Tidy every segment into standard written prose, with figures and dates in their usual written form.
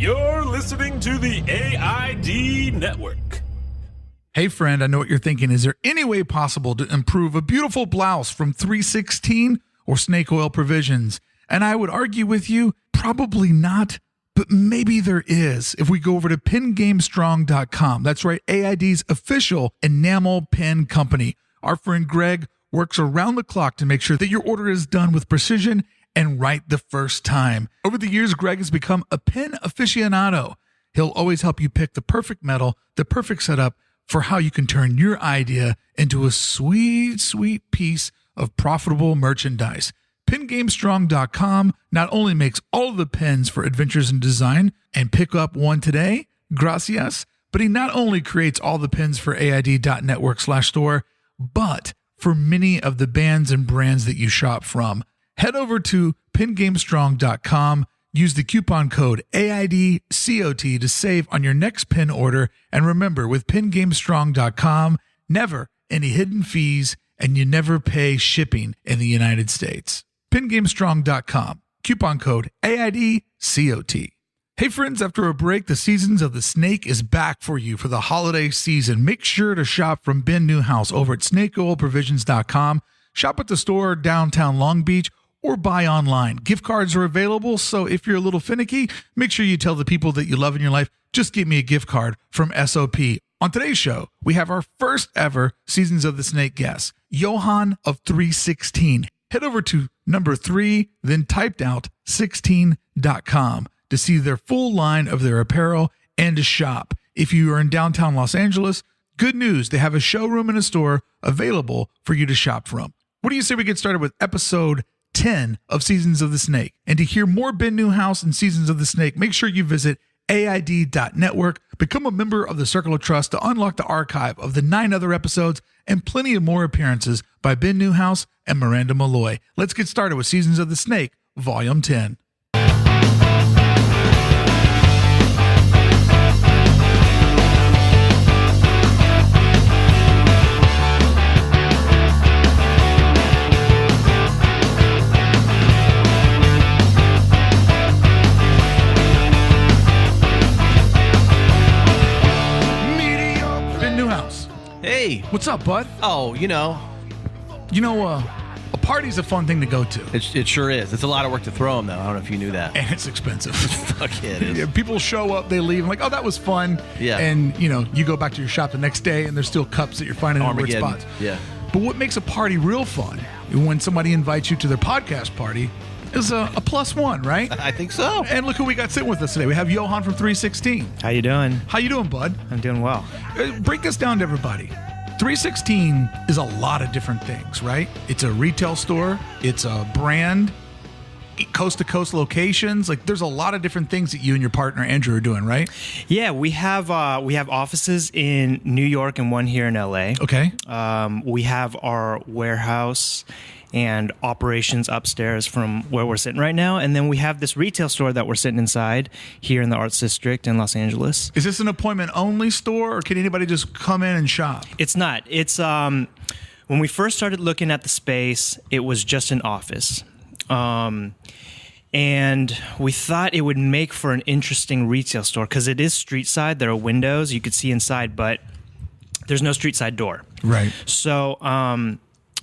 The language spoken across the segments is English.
You're listening to the AID Network. Hey friend, I know what you're thinking. Is there any way possible to improve a beautiful blouse from 3Sixteen or Snake Oil Provisions? And I would argue with you, probably not, but maybe there is. If we go over to pingamestrong.com, that's right, AID's official enamel pen company. Our friend Greg works around the clock to make sure that your order is done with precision and right the first time. Over the years, Greg has become a pen aficionado. He'll always help you pick the perfect metal, the perfect setup for how you can turn your idea into a sweet, sweet piece of profitable merchandise. PinGameStrong.com not only makes all of the pens for adventures in design, and pick up one today, gracias, but he not only creates all the pens for AID.network/store, but for many of the bands and brands that you shop from. Head over to PinGameStrong.com, use the coupon code AIDCOT to save on your next pen order, and remember, with PinGameStrong.com, never any hidden fees, and you never pay shipping in the United States. PinGameStrong.com, coupon code AIDCOT. Hey friends, after a break, the Seasons of the Snake is back for you for the holiday season. Make sure to shop from Ben Newhouse over at snakeoilprovisions.com. Shop at the store downtown Long Beach or buy online. Gift cards are available, so if you're a little finicky, make sure you tell the people that you love in your life, just give me a gift card from SOP. On today's show, we have our first ever Seasons of the Snake guest, Johan of 3Sixteen. Head over to number 3, then typed out 16.com to see their full line of their apparel and to shop. If you are in downtown Los Angeles, good news, they have a showroom and a store available for you to shop from. What do you say we get started with episode 10 of Seasons of the Snake? And to hear more Ben Newhouse and Seasons of the Snake, make sure you visit AID.network. Become a member of the Circle of Trust to unlock the archive of the 9 other episodes and plenty of more appearances by Ben Newhouse and Miranda Malloy. Let's get started with Seasons of the Snake, Volume 10. Hey. What's up, bud? Oh, A party's a fun thing to go to. It sure is. It's a lot of work to throw them, though. I don't know if you knew that. And it's expensive. Fuck yeah, it is. Yeah, people show up, they leave, and like, oh, that was fun. Yeah. And, you go back to your shop the next day, and there's still cups that you're finding in weird spots. Yeah. But what makes a party real fun, when somebody invites you to their podcast party, is a +1, right? I think so. And look who we got sitting with us today. We have Johan from 3Sixteen. How you doing? How you doing, bud? I'm doing well. Break this down to everybody. 3Sixteen is a lot of different things, right? It's a retail store. It's a brand, coast-to-coast locations. Like, there's a lot of different things that you and your partner, Andrew, are doing, right? Yeah, we have offices in New York and one here in LA. Okay. We have our warehouse and operations upstairs from where we're sitting right now. And then we have this retail store that we're sitting inside here in the Arts District in Los Angeles. Is this an appointment-only store, or can anybody just come in and shop? It's not. It's when we first started looking at the space, it was just an office. And we thought it would make for an interesting retail store because it is street side. There are windows you could see inside, but there's no street side door. Right. So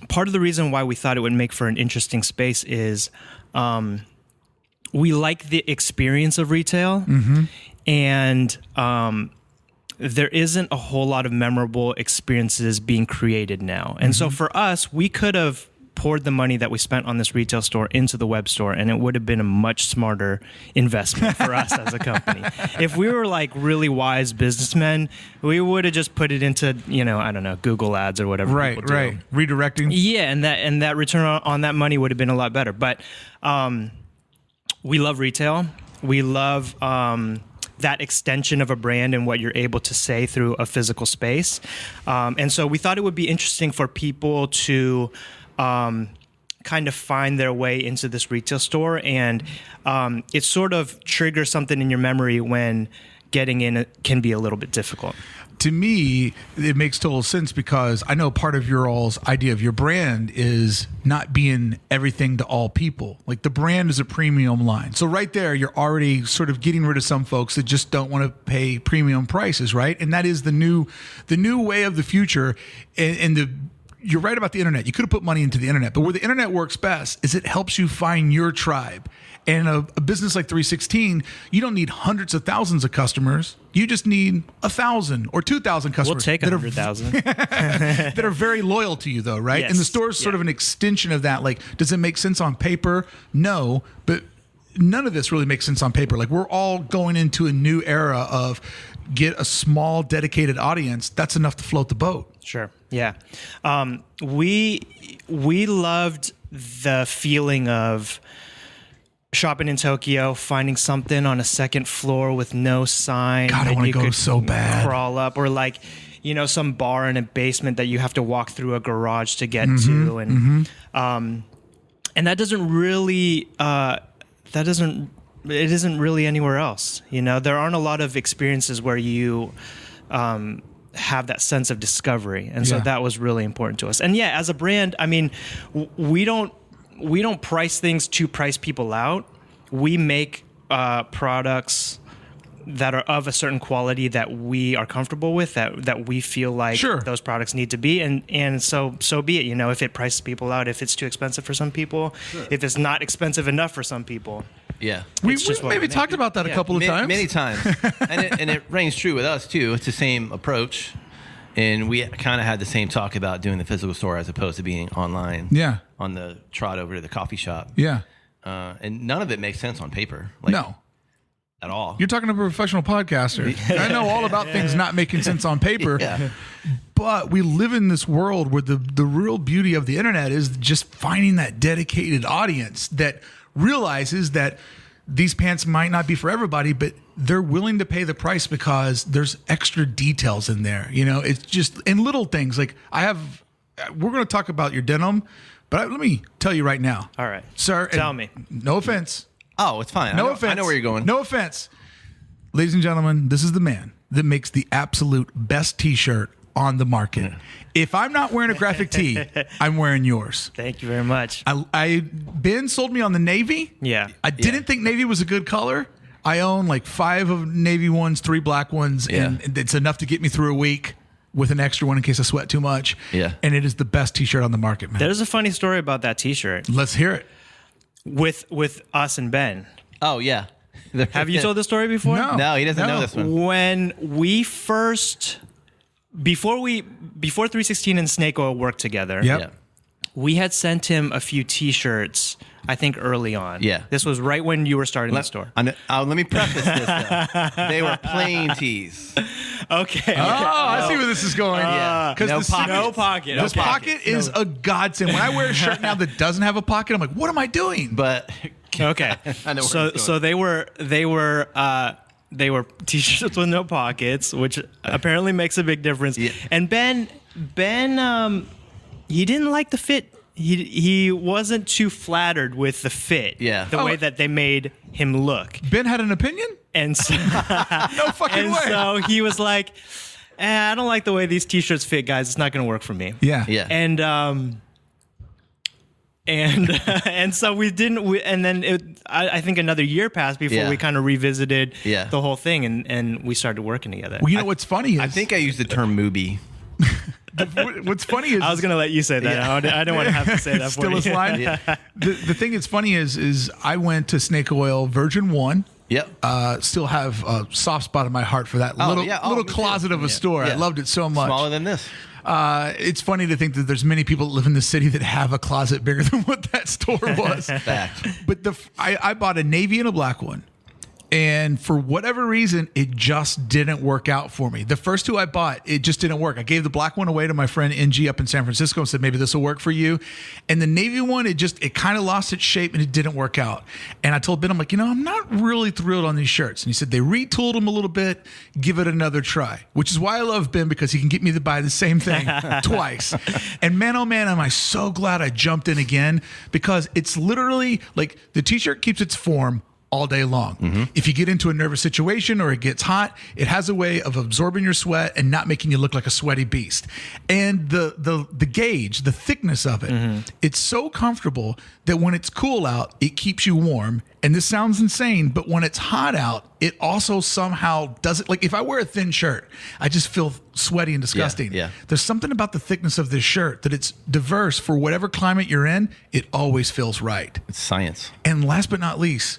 part of the reason why we thought it would make for an interesting space is we like the experience of retail, and there isn't a whole lot of memorable experiences being created now. And so for us, we could have poured the money that we spent on this retail store into the web store, and it would have been a much smarter investment for us as a company. If we were like really wise businessmen, we would have just put it into, I don't know, Google ads or whatever. Right, people do. right. Redirecting. Yeah, and that return on that money would have been a lot better. But we love retail. We love that extension of a brand and what you're able to say through a physical space. And so we thought it would be interesting for people to kind of find their way into this retail store, and it sort of triggers something in your memory when getting in can be a little bit difficult. To me, it makes total sense because I know part of your all's idea of your brand is not being everything to all people. Like the brand is a premium line. So right there, you're already sort of getting rid of some folks that just don't want to pay premium prices, right? And that is the new way of the future. You're right about the internet. You could have put money into the internet, but where the internet works best is it helps you find your tribe. And a business like 3Sixteen, you don't need hundreds of thousands of customers. You just need 1,000 or 2,000 customers. We'll take 100,000 that are very loyal to you, though, right? Yes. And the store is sort of an extension of that. Like, does it make sense on paper? No, but none of this really makes sense on paper. Like, we're all going into a new era of get a small, dedicated audience. That's enough to float the boat. Sure. Yeah. We loved the feeling of shopping in Tokyo, finding something on a second floor with no sign. God, I want to go so bad. Crawl up, or like, some bar in a basement that you have to walk through a garage to get Mm-hmm. to, and that doesn't really it isn't really anywhere else. There aren't a lot of experiences where you have that sense of discovery, and so that was really important to us. And yeah, as a brand, I mean, we don't price things to price people out. We make products that are of a certain quality that we are comfortable with, that we feel like those products need to be, and so be it. If it prices people out, if it's too expensive for some people, if it's not expensive enough for some people. Yeah, we maybe talked about that a couple of times. Many times, and it rings true with us too. It's the same approach, and we kind of had the same talk about doing the physical store as opposed to being online. Yeah, on the trot over to the coffee shop. Yeah, and none of it makes sense on paper. No. At all. You're talking to a professional podcaster. I know all about things not making sense on paper. Yeah. But we live in this world where the real beauty of the internet is just finding that dedicated audience that realizes that these pants might not be for everybody, but they're willing to pay the price because there's extra details in there. It's just in little things. Like we're going to talk about your denim, but let me tell you right now. All right. Sir. Tell me. No offense. Oh, it's fine. No offense. I know where you're going. No offense. Ladies and gentlemen, this is the man that makes the absolute best t-shirt on the market. If I'm not wearing a graphic tee, I'm wearing yours. Thank you very much. Ben sold me on the navy. Yeah. I didn't think navy was a good color. I own like 5 of navy ones, 3 black ones, and it's enough to get me through a week with an extra one in case I sweat too much. Yeah. And it is the best t-shirt on the market, man. There's a funny story about that t-shirt. Let's hear it. With us and Ben. Oh, yeah. Have you told this story before? No, he doesn't know this one. When we first, before 3Sixteen and Snake Oil worked together, Yep. we had sent him a few T-shirts, I think early on. Yeah. This was right when you were starting the store. Let me preface this, though. They were plain tees. Okay. Oh, I see where this is going. Yeah. Because No pocket. This pocket is a godsend. When I wear a shirt now that doesn't have a pocket, I'm like, what am I doing? But Okay. I know where he's So they were T-shirts with no pockets, which apparently makes a big difference. Yeah. And Ben, he didn't like the fit. He wasn't too flattered with the fit. Yeah. The way that they made him look. Ben had an opinion? And so, No fucking and way. so he was like, I don't like the way these T-shirts fit, guys. It's not going to work for me. Yeah. Yeah. And so we didn't. And then I think another year passed before we kind of revisited the whole thing, and we started working together. Well, what's funny is I think I used the term "moobie." what's funny is I was going to let you say that. Yeah. I didn't want to have to say that for still you. his line. The thing that's funny is I went to Snake Oil Virgin 1. Yep. Still have a soft spot in my heart for that little me closet too. of a store. I Yeah. loved it so much. Smaller than this. It's funny to think that there's many people that live in the city that have a closet bigger than what that store was. Fact. But I bought a navy and a black one. And for whatever reason, it just didn't work out for me. The first 2 I bought, it just didn't work. I gave the black one away to my friend NG up in San Francisco and said, maybe this will work for you. And the navy one, it kind of lost its shape and it didn't work out. And I told Ben, I'm like, I'm not really thrilled on these shirts. And he said, they retooled them a little bit. Give it another try, which is why I love Ben, because he can get me to buy the same thing twice. And man, oh man, am I so glad I jumped in again, because it's literally like the t-shirt keeps its form. all day long. If you get into a nervous situation or it gets hot, it has a way of absorbing your sweat and not making you look like a sweaty beast. And the gauge, the thickness of it, it's so comfortable that when it's cool out, it keeps you warm. And this sounds insane, but when it's hot out, it also somehow does it. Like if I wear a thin shirt, I just feel sweaty and disgusting. Yeah. There's something about the thickness of this shirt that it's diverse for whatever climate you're in. It always feels right. It's science. And last but not least,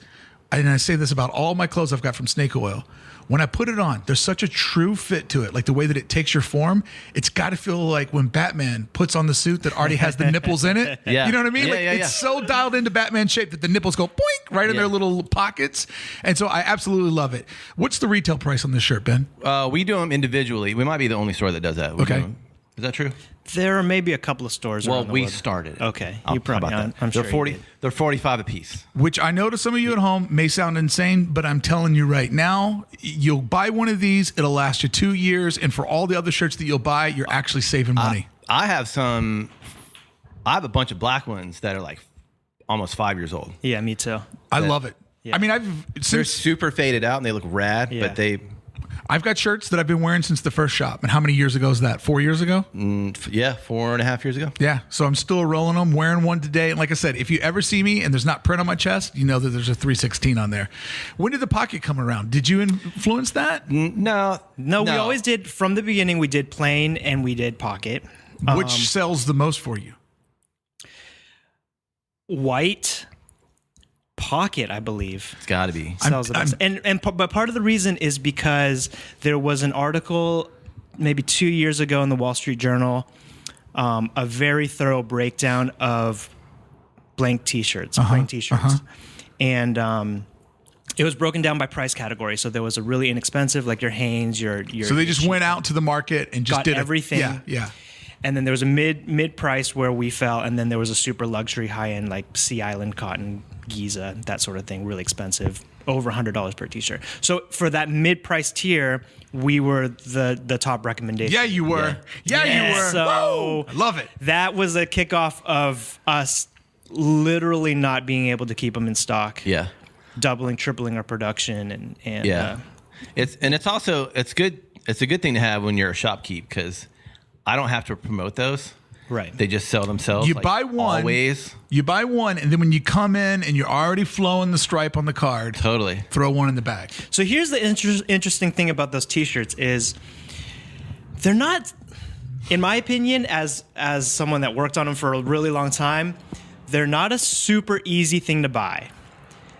and I say this about all my clothes I've got from Snake Oil, when I put it on, there's such a true fit to it, like the way that it takes your form. It's got to feel like when Batman puts on the suit that already has the nipples in it. Yeah. You know what I mean? Yeah, Like yeah, it's so dialed into Batman shape that the nipples go boink right in their little pockets. And so I absolutely love it. What's the retail price on this shirt, Ben? We do them individually. We might be the only store that does that. We Okay. do 'em. Is that true? There are maybe a couple of stores. Well, around the we world. started it. Okay, How you probably. about that? I'm They're sure 40. you did. They're 45 a piece. Which I know to some of you at home may sound insane, but I'm telling you right now, you'll buy one of these, it'll last you 2 years, and for all the other shirts that you'll buy, you're actually saving money. I have a bunch of black ones that are like almost 5 years old. Yeah, me too. I love it. Yeah. I mean, They're since super faded out and they look rad, Yeah. but I've got shirts that I've been wearing since the first shop. And how many years ago is that? 4 years ago? 4.5 years ago. Yeah. So I'm still rolling them, wearing one today. And like I said, if you ever see me and there's not print on my chest, you know that there's a 316 on there. When did the pocket come around? Did you influence that? No, No, we always did from the beginning. We did plain and we did pocket. Which sells the most for you? White pocket, I believe. It's got to be. Sells the best. But part of the reason is because there was an article maybe 2 years ago in the Wall Street Journal, a very thorough breakdown of blank T-shirts, plain T-shirts, and it was broken down by price category. So there was a really inexpensive, like your Hanes, your. So they just went out to the market and just got did everything. Yeah. And then there was a mid price where we fell, and then there was a super luxury high end like Sea Island cotton, Giza, that sort of thing, really expensive, over $100 per t-shirt. So for that mid price tier, we were the top recommendation. Yeah, you were. Yeah, you were. So Woo! I love it. That was a kickoff of us literally not being able to keep them in stock. Yeah. Doubling, tripling our production, and It's good. It's a good thing to have when you're a shopkeep because I don't have to promote those. right. They just sell themselves. You like, buy one. always. You buy one, and then when you come in and you're already flowing the stripe on the card, Totally. throw one in the bag. So here's the interesting thing about those T-shirts is they're not, in my opinion, as someone that worked on them for a really long time, they're not a super easy thing to buy.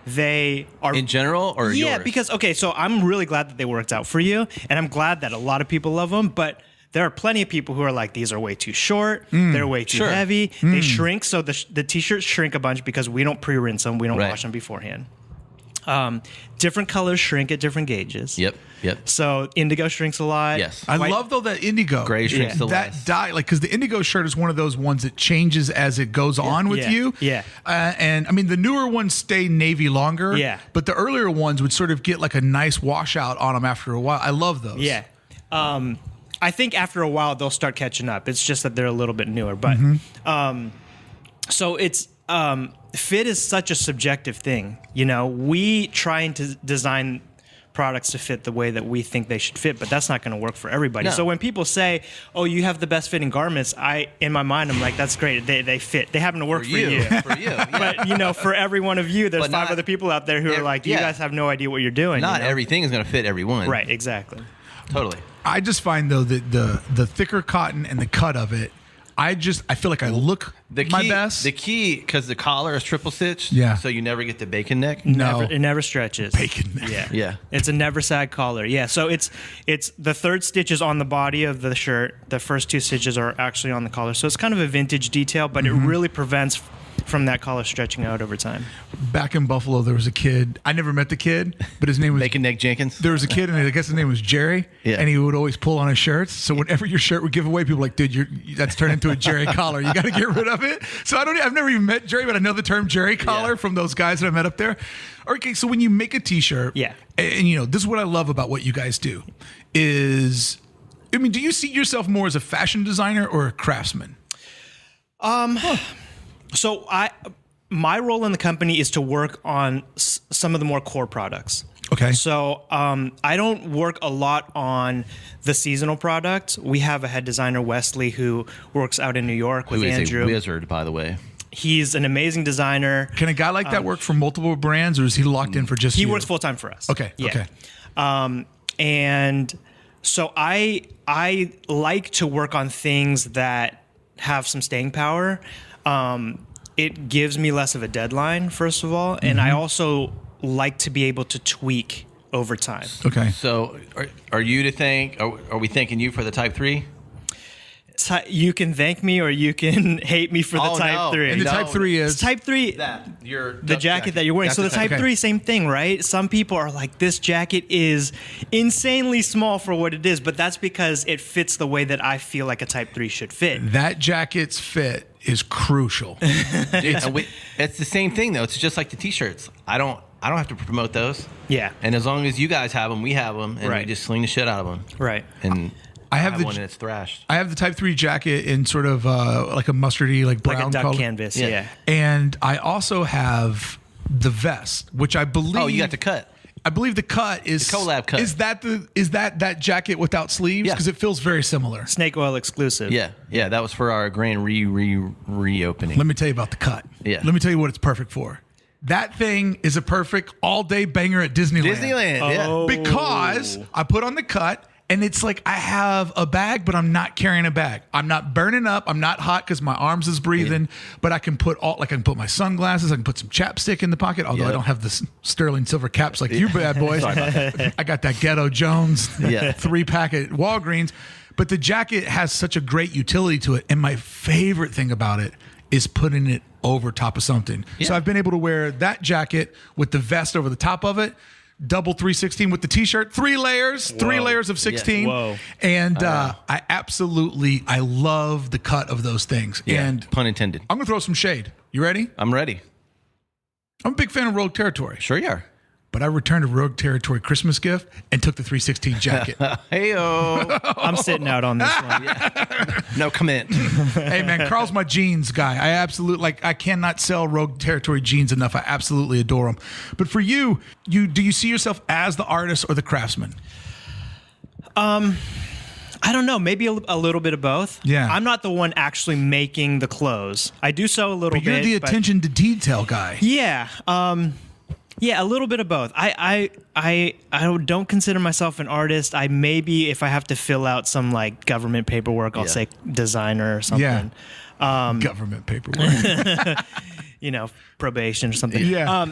They are In general or yeah, yours? because okay, so I'm really glad that they worked out for you, and I'm glad that a lot of people love them, but there are plenty of people who are like, these are way too short, they're way too Sure. heavy, they shrink, so the T-shirts shrink a bunch because we don't pre-rinse them, we don't Right. wash them beforehand. Different colors shrink at different gauges. Yep. So indigo shrinks a lot. Yes. I White- love though that indigo. Gray shrinks the that less. dye, like because the indigo shirt is one of those ones that changes as it goes on with Yeah. you. Yeah. And I mean the newer ones stay navy longer. Yeah. But the earlier ones would sort of get like a nice washout on them after a while. I love those. Yeah. I think after a while they'll start catching up. It's just that they're a little bit newer. But so it's fit is such a subjective thing. You know, we trying to design products to fit the way that we think they should fit, but that's not going to work for everybody. No. So when people say, "Oh, you have the best fitting garments," in my mind I'm like, "That's great. They fit. They happen to work for you." For you. Yeah. But you know, for every one of you, there's But 5 not- other people out there who are like, "You yeah. guys have no idea what you're doing." Not you know? everything is going to fit everyone. Right. Exactly. Totally. I just find though that the thicker cotton and the cut of it, I feel like I look my best. The key, because the collar is triple stitched. Yeah. So you never get the bacon neck. No. It never stretches. Bacon neck. Yeah. Yeah. It's a never sag collar. Yeah. So it's the third stitch is on the body of the shirt. The first 2 stitches are actually on the collar. So it's kind of a vintage detail, but it really prevents from that collar stretching out over time. Back in Buffalo, there was a kid. I never met the kid, but his name was Bacon neck Jenkins. There was a kid, and I guess his name was Jerry. Yeah. And he would always pull on his shirts. So whenever your shirt would give away, people were like, dude, that's turned into a Jerry collar. You got to get rid of it. So I've never even met Jerry, but I know the term Jerry collar from those guys that I met up there. Okay, so when you make a T-shirt, Yeah. and you know, this is what I love about what you guys do is, I mean, do you see yourself more as a fashion designer or a craftsman? So my role in the company is to work on some of the more core products. Okay. So I don't work a lot on the seasonal product. We have a head designer, Wesley, who works out in New York with Who is Andrew. a wizard, by the way. He's an amazing designer. Can a guy like that work for multiple brands, or is he locked in for just He you? works full time for us. Okay. Yeah. Okay. And so I like to work on things that have some staying power. It gives me less of a deadline, first of all, and I also like to be able to tweak over time. Okay. So are you to thank? Are we thanking you for the Type 3? You can thank me or you can hate me for the Type 3. And the Type 3 is Type 3, the jacket that you're wearing. That's So the Type 3, same thing, right? Some people are like, this jacket is insanely small for what it is, but that's because it fits the way that I feel like a Type 3 should fit. that jacket's fit is crucial. It's the same thing though. It's just like the T-shirts. I don't have to promote those. Yeah. And as long as you guys have them, we have them, and we Right. just sling the shit out of them. Right. And I have the one and it's thrashed. I have the Type 3 jacket in sort of like a mustardy, like brown Like a duck color. canvas, yeah. And I also have the vest, which I believe. Oh, you got the cut. I believe the cut is The collab cut. Is that jacket without sleeves? Yeah. Because it feels very similar. Snake oil exclusive. Yeah, that was for our grand reopening. Let me tell you about the cut. Yeah. Let me tell you what it's perfect for. That thing is a perfect all day banger at Disneyland. Disneyland, yeah. Because I put on the cut and it's like I have a bag, but I'm not carrying a bag. I'm not burning up. I'm not hot because my arms is breathing. But I can put I can put my sunglasses. I can put some chapstick in the pocket. Although I Yep. don't have the sterling silver caps like you bad boys. Sorry about that. I got that Ghetto Jones 3-pack at Walgreens. But the jacket has such a great utility to it. And my favorite thing about it is putting it over top of something. So I've been able to wear that jacket with the vest over the top of it, double 316 with the t-shirt, 3 layers of 16. Whoa. And I love the cut of those things. Yeah, And pun intended. I'm going to throw some shade. You ready? I'm ready. I'm a big fan of Rogue Territory, Sure you are. but I returned a Rogue Territory Christmas gift and took the 316 jacket. Hey-o. I'm sitting out on this one. No comment. Hey man, Carl's my jeans guy. I cannot sell Rogue Territory jeans enough. I absolutely adore them. But for you, do you see yourself as the artist or the craftsman? I don't know. Maybe a little bit of both. Yeah. I'm not the one actually making the clothes. I do so a little But you're bit. the attention to detail guy. Yeah. Yeah, a little bit of both. I don't consider myself an artist. I maybe if I have to fill out some like government paperwork, I'll Yeah. say designer or something. Yeah. Government paperwork. Probation or something. Yeah.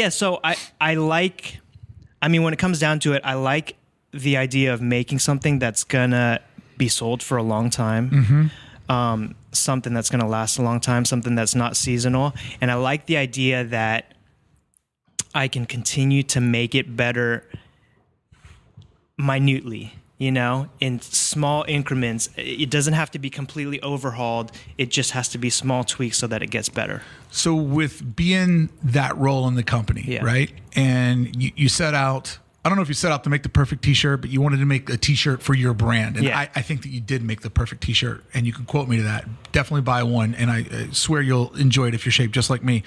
So I like. I mean, when it comes down to it, I like the idea of making something that's gonna be sold for a long time. Something that's gonna last a long time. Something that's not seasonal. And I like the idea that I can continue to make it better minutely, in small increments. It doesn't have to be completely overhauled. It just has to be small tweaks so that it gets better. So with being that role in the company, Yeah. right? And you set out, I don't know if you set out to make the perfect t-shirt, but you wanted to make a t-shirt for your brand. And Yeah. I think that you did make the perfect t-shirt, and you can quote me to that. Definitely buy one, and I swear you'll enjoy it if you're shaped just like me.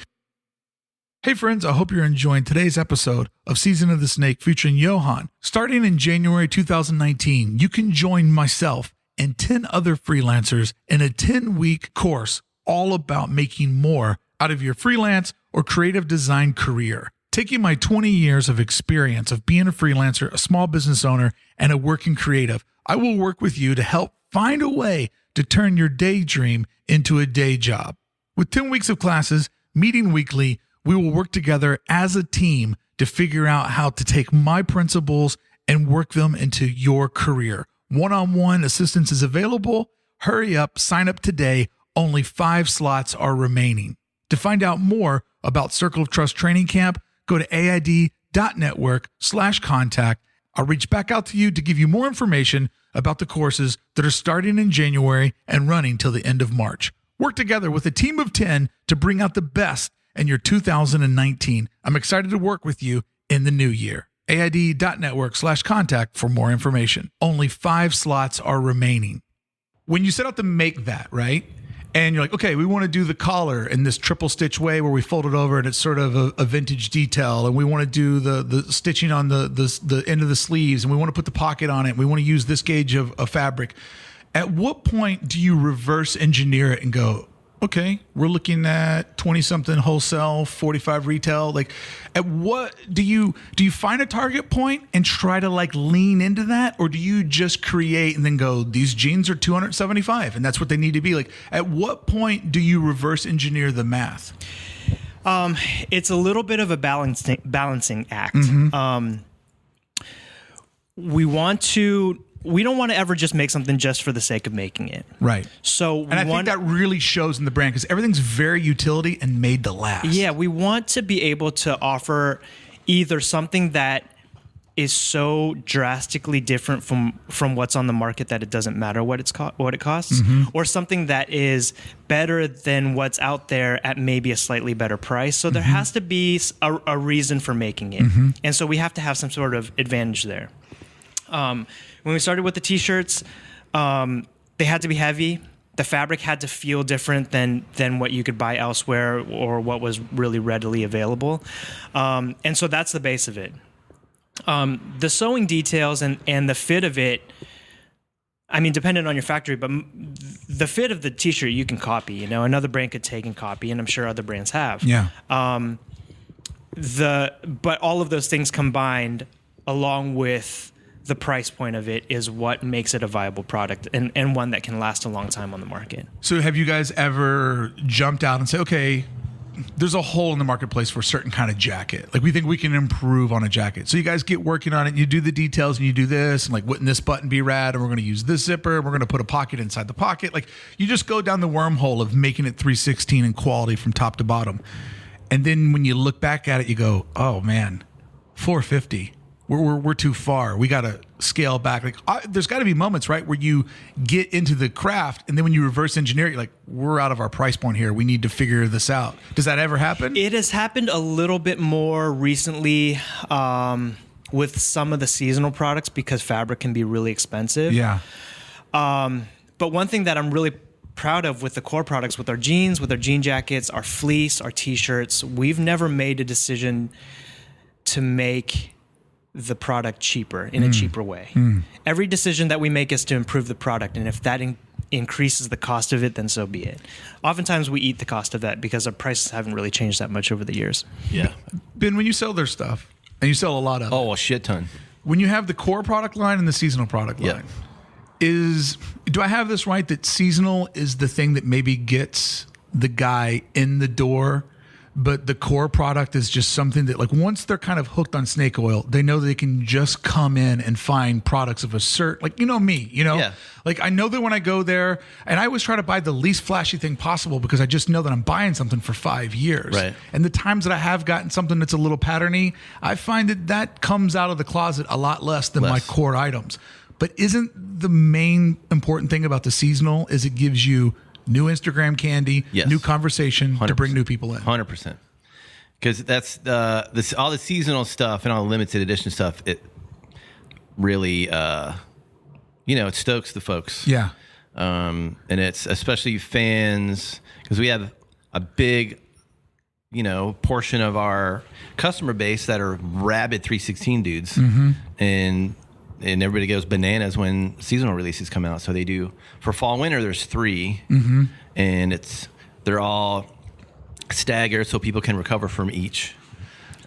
Hey friends, I hope you're enjoying today's episode of Season of the Snake featuring Johan. Starting in January 2019, you can join myself and 10 other freelancers in a 10-week course all about making more out of your freelance or creative design career. Taking my 20 years of experience of being a freelancer, a small business owner, and a working creative, I will work with you to help find a way to turn your daydream into a day job. With 10 weeks of classes, meeting weekly, we will work together as a team to figure out how to take my principles and work them into your career. One-on-one assistance is available. Hurry up, sign up today. Only 5 slots are remaining. To find out more about Circle of Trust Training Camp, go to aid.network/contact. I'll reach back out to you to give you more information about the courses that are starting in January and running till the end of March. Work together with a team of 10 to bring out the best in your 2019. I'm excited to work with you in the new year. aid.network/contact for more information. Only 5 slots are remaining. When you set out to make that, right? and you're like, okay, we want to do the collar in this triple stitch way where we fold it over and it's sort of a vintage detail, and we want to do the stitching on the end of the sleeves, and we want to put the pocket on it, and we want to use this gauge of fabric. At what point do you reverse engineer it and go, okay, we're looking at 20 something wholesale, 45 retail? Like, at what do you find a target point and try to like lean into that, or do you just create and then go, these jeans are 275 and that's what they need to be? Like, at what point do you reverse engineer the math? It's a little bit of a balancing act. We don't want to ever just make something just for the sake of making it. Right. So, and I think that really shows in the brand because everything's very utility and made to last. Yeah, we want to be able to offer either something that is so drastically different from what's on the market that it doesn't matter what it costs, or something that is better than what's out there at maybe a slightly better price. So there has to be a reason for making it, and so we have to have some sort of advantage there. When we started with the t-shirts, they had to be heavy. The fabric had to feel different than what you could buy elsewhere or what was really readily available. And so that's the base of it. The sewing details and the fit of it, I mean, dependent on your factory, but the fit of the t-shirt you can copy. You know, another brand could take and copy, and I'm sure other brands have. Yeah. But all of those things combined, along with the price point of it, is what makes it a viable product and one that can last a long time on the market. So have you guys ever jumped out and say, okay, there's a hole in the marketplace for a certain kind of jacket. Like, we think we can improve on a jacket. So you guys get working on it, and you do the details, and you do this, and like, wouldn't this button be rad? And we're going to use this zipper, and we're going to put a pocket inside the pocket. Like, you just go down the wormhole of making it 316 in quality from top to bottom. And then when you look back at it, you go, oh man, 450. We're too far. We got to scale back. Like, there's got to be moments, right, where you get into the craft, and then when you reverse engineer it, you're like, we're out of our price point here. We need to figure this out. Does that ever happen? It has happened a little bit more recently with some of the seasonal products because fabric can be really expensive. Yeah. But one thing that I'm really proud of with the core products, with our jeans, with our jean jackets, our fleece, our t-shirts, we've never made a decision to make the product cheaper in a cheaper way. Every decision that we make is to improve the product, and if that increases the cost of it, then so be it. Oftentimes we eat the cost of that because our prices haven't really changed that much over the years. Yeah. Ben, when you sell their stuff, and you sell a lot of Oh, a shit ton. when you have the core product line and the seasonal product line, do I have this right that seasonal is the thing that maybe gets the guy in the door, but the core product is just something that, like, once they're kind of hooked on snake oil, they know they can just come in and find products of a certain, like, me, Yeah. like, I know that when I go there, and I always try to buy the least flashy thing possible because I just know that I'm buying something for 5 years. Right. And the times that I have gotten something that's a little patterny, I find that comes out of the closet a lot less than my core items. But isn't the main important thing about the seasonal is it gives you new Instagram candy, new conversation 100%. to bring new people in? 100%. Because that's all the seasonal stuff and all the limited edition stuff. It really, it stokes the folks. Yeah. And it's especially fans, because we have a big, portion of our customer base that are rabid 316 dudes, and everybody goes bananas when seasonal releases come out. So they do for fall winter. There's 3, and they're all staggered so people can recover from each.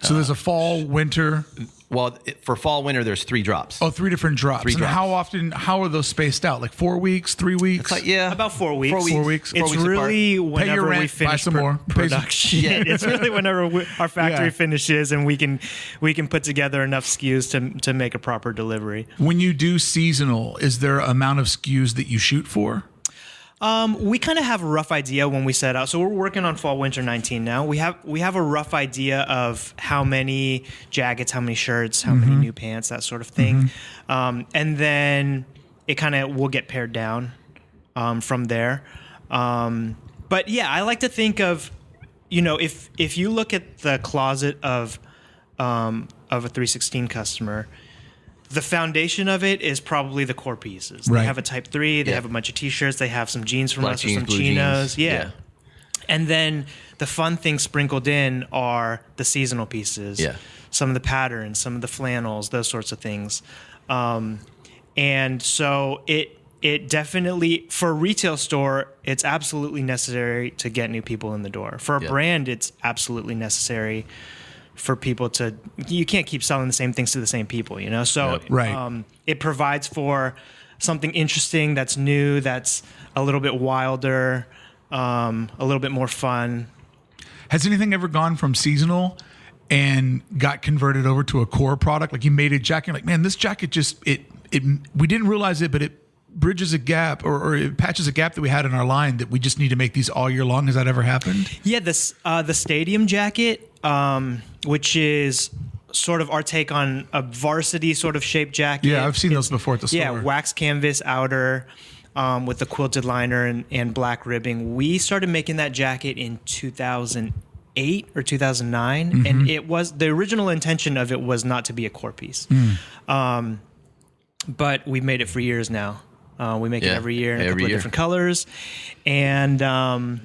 So there's a fall, winter. Well, for fall winter, there's 3 drops. Oh, 3 different drops. 3 and drops. how are those spaced out? Like 4 weeks, 3 weeks? It's like, yeah, About 4 weeks. 4 weeks. It's really Pay your whenever we rent, buy finish some more. Pay some- production. It's really whenever our factory Yeah. finishes and we can put together enough SKUs to make a proper delivery. When you do seasonal, is there an amount of SKUs that you shoot for? We kind of have a rough idea when we set out. So we're working on fall winter 19 now. We have a rough idea of how many jackets, how many shirts, how many new pants, that sort of thing. And then it kind of will get pared down from there. But yeah, I like to think of, if you look at the closet of a 316 customer, the foundation of it is probably the core pieces. Right. They have a Type 3. They Yeah. have a bunch of T-shirts. They have some jeans from Black us or jeans, some blue chinos. jeans. Yeah. And then the fun things sprinkled in are the seasonal pieces. Yeah. Some of the patterns, some of the flannels, those sorts of things. And so it definitely, for a retail store, it's absolutely necessary to get new people in the door. For a Yeah. brand, it's absolutely necessary for people to, you can't keep selling the same things to the same people, you know? So Yep. Right. It provides for something interesting that's new, that's a little bit wilder, a little bit more fun. Has anything ever gone from seasonal and got converted over to a core product? Like you made a jacket, like, man, this jacket just, we didn't realize it, but it bridges a gap or it patches a gap that we had in our line that we just need to make these all year long. Has that ever happened? Yeah, this the stadium jacket, which is sort of our take on a varsity sort of shaped jacket. Yeah, I've seen those before at the store. Yeah, wax canvas outer with the quilted liner and black ribbing. We started making that jacket in 2008 or 2009, and it was the original intention of it was not to be a core piece, but we've made it for years now. We make it every year in a couple of different colors, and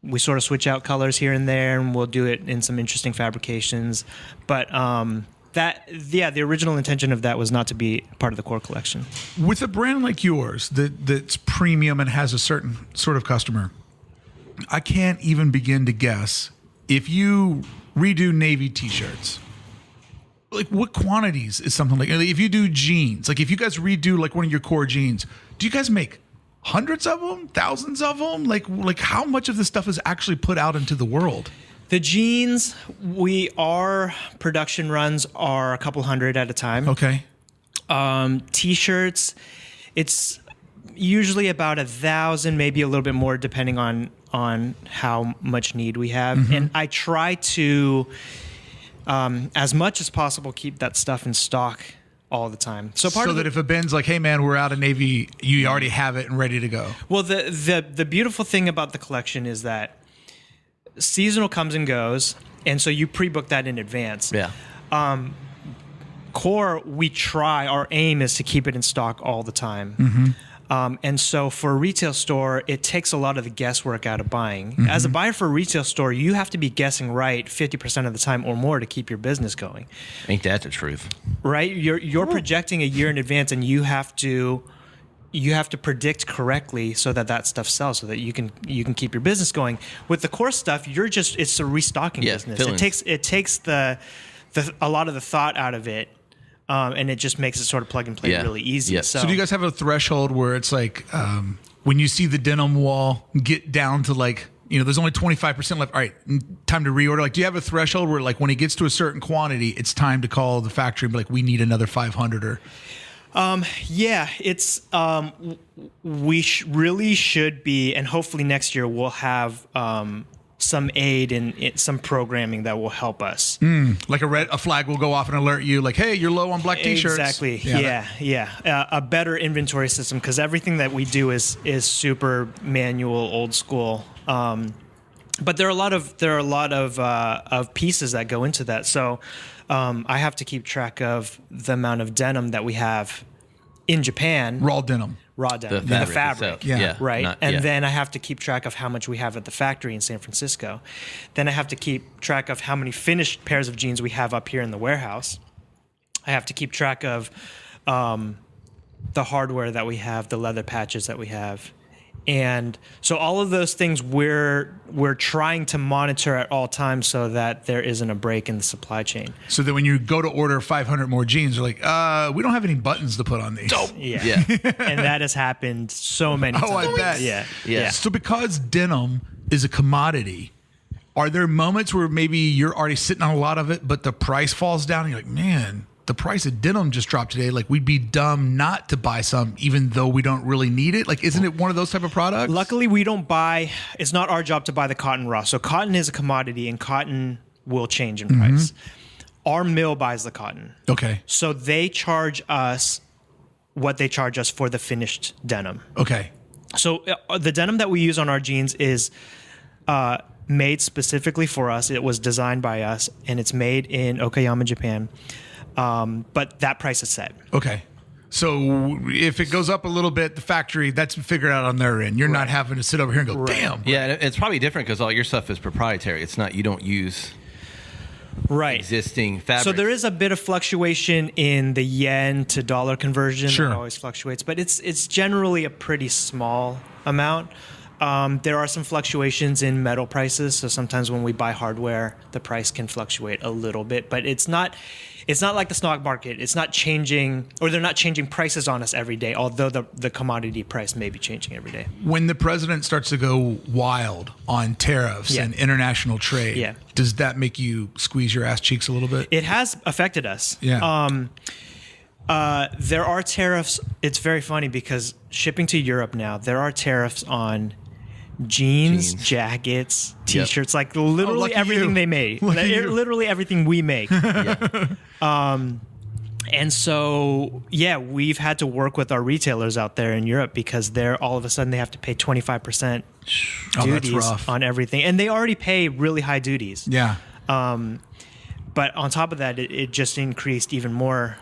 we sort of switch out colors here and there, and we'll do it in some interesting fabrications. But the original intention of that was not to be part of the core collection. With a brand like yours that's premium and has a certain sort of customer, I can't even begin to guess if you redo navy t-shirts, like what quantities is something like, if you do jeans, like if you guys redo like one of your core jeans, do you guys make hundreds of them, thousands of them? Like how much of this stuff is actually put out into the world? The jeans, our production runs are a couple hundred at a time. Okay. T-shirts, it's usually about 1,000, maybe a little bit more, depending on how much need we have. And I try to, as much as possible, keep that stuff in stock all the time. So that if a Ben's like, hey man, we're out of navy, you already have it and ready to go. Well, the beautiful thing about the collection is that seasonal comes and goes, and so you pre-book that in advance. Yeah. Core, our aim is to keep it in stock all the time. And so for a retail store, it takes a lot of the guesswork out of buying. As a buyer for a retail store, you have to be guessing right 50% of the time or more to keep your business going. Ain't that the truth? Right? You're projecting a year in advance, and you have to predict correctly so that stuff sells, so that you can keep your business going. With the core stuff, it's a restocking business. Fillings. It takes a lot of the thought out of it. And it just makes it sort of plug and play really easy. Yeah. So do you guys have a threshold where it's like when you see the denim wall get down to like, there's only 25% left. All right, time to reorder. Like, do you have a threshold where like when it gets to a certain quantity, it's time to call the factory and be like, we need another 500 or? Yeah, it's we really should be, and hopefully next year we'll have some aid in some programming that will help us. Like a flag will go off and alert you like, hey, you're low on black t-shirts. Exactly. Yeah. A better inventory system, because everything that we do is super manual, old school. But there are a lot of pieces that go into that. So I have to keep track of the amount of denim that we have in Japan. Raw denim. The fabric. itself. Yeah. Right. Then I have to keep track of how much we have at the factory in San Francisco. Then I have to keep track of how many finished pairs of jeans we have up here in the warehouse. I have to keep track of the hardware that we have, the leather patches that we have. And so all of those things we're trying to monitor at all times so that there isn't a break in the supply chain. So that when you go to order 500 more jeans, you're like, we don't have any buttons to put on these. Yeah. And that has happened so many times. Oh, I bet. Yeah. So because denim is a commodity, are there moments where maybe you're already sitting on a lot of it, but the price falls down and you're like, man, the price of denim just dropped today. Like, we'd be dumb not to buy some, even though we don't really need it. Like, isn't it one of those type of products? Luckily, we don't buy. It's not our job to buy the cotton raw. So cotton is a commodity, and cotton will change in price. Our mill buys the cotton. Okay. So they charge us what they charge us for the finished denim. Okay. So the denim that we use on our jeans is made specifically for us. It was designed by us, and it's made in Okayama, Japan. But that price is set. Okay. So if it goes up a little bit, the factory, that's figured out on their end. You're not having to sit over here and go, damn. Yeah, and it's probably different because all your stuff is proprietary. It's not, you don't use existing fabrics. So there is a bit of fluctuation in the yen to dollar conversion. Sure. It always fluctuates, but it's generally a pretty small amount. There are some fluctuations in metal prices. So sometimes when we buy hardware, the price can fluctuate a little bit, but it's not like the stock market. It's not changing, or they're not changing prices on us every day, although the commodity price may be changing every day. When the president starts to go wild on tariffs and international trade, does that make you squeeze your ass cheeks a little bit? It has affected us. Yeah. There are tariffs. It's very funny because shipping to Europe now, there are tariffs on jeans, jackets, t-shirts, like literally everything they make. Literally everything we make. And so, we've had to work with our retailers out there in Europe because they're all of a sudden they have to pay 25% duties on everything. And they already pay really high duties. Yeah. But on top of that, it just increased even more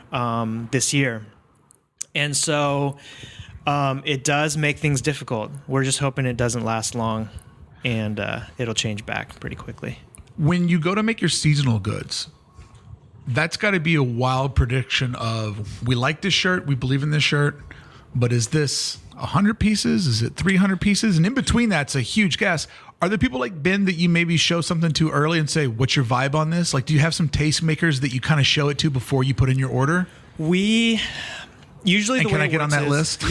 this year. And so it does make things difficult. We're just hoping it doesn't last long and it'll change back pretty quickly. When you go to make your seasonal goods, that's got to be a wild prediction of, we like this shirt, we believe in this shirt, but is this 100 pieces? Is it 300 pieces? And in between that's a huge guess. Are there people like Ben that you maybe show something to early and say, what's your vibe on this? Like, do you have some tastemakers that you kind of show it to before you put in your order? We usually, and can I get on that list?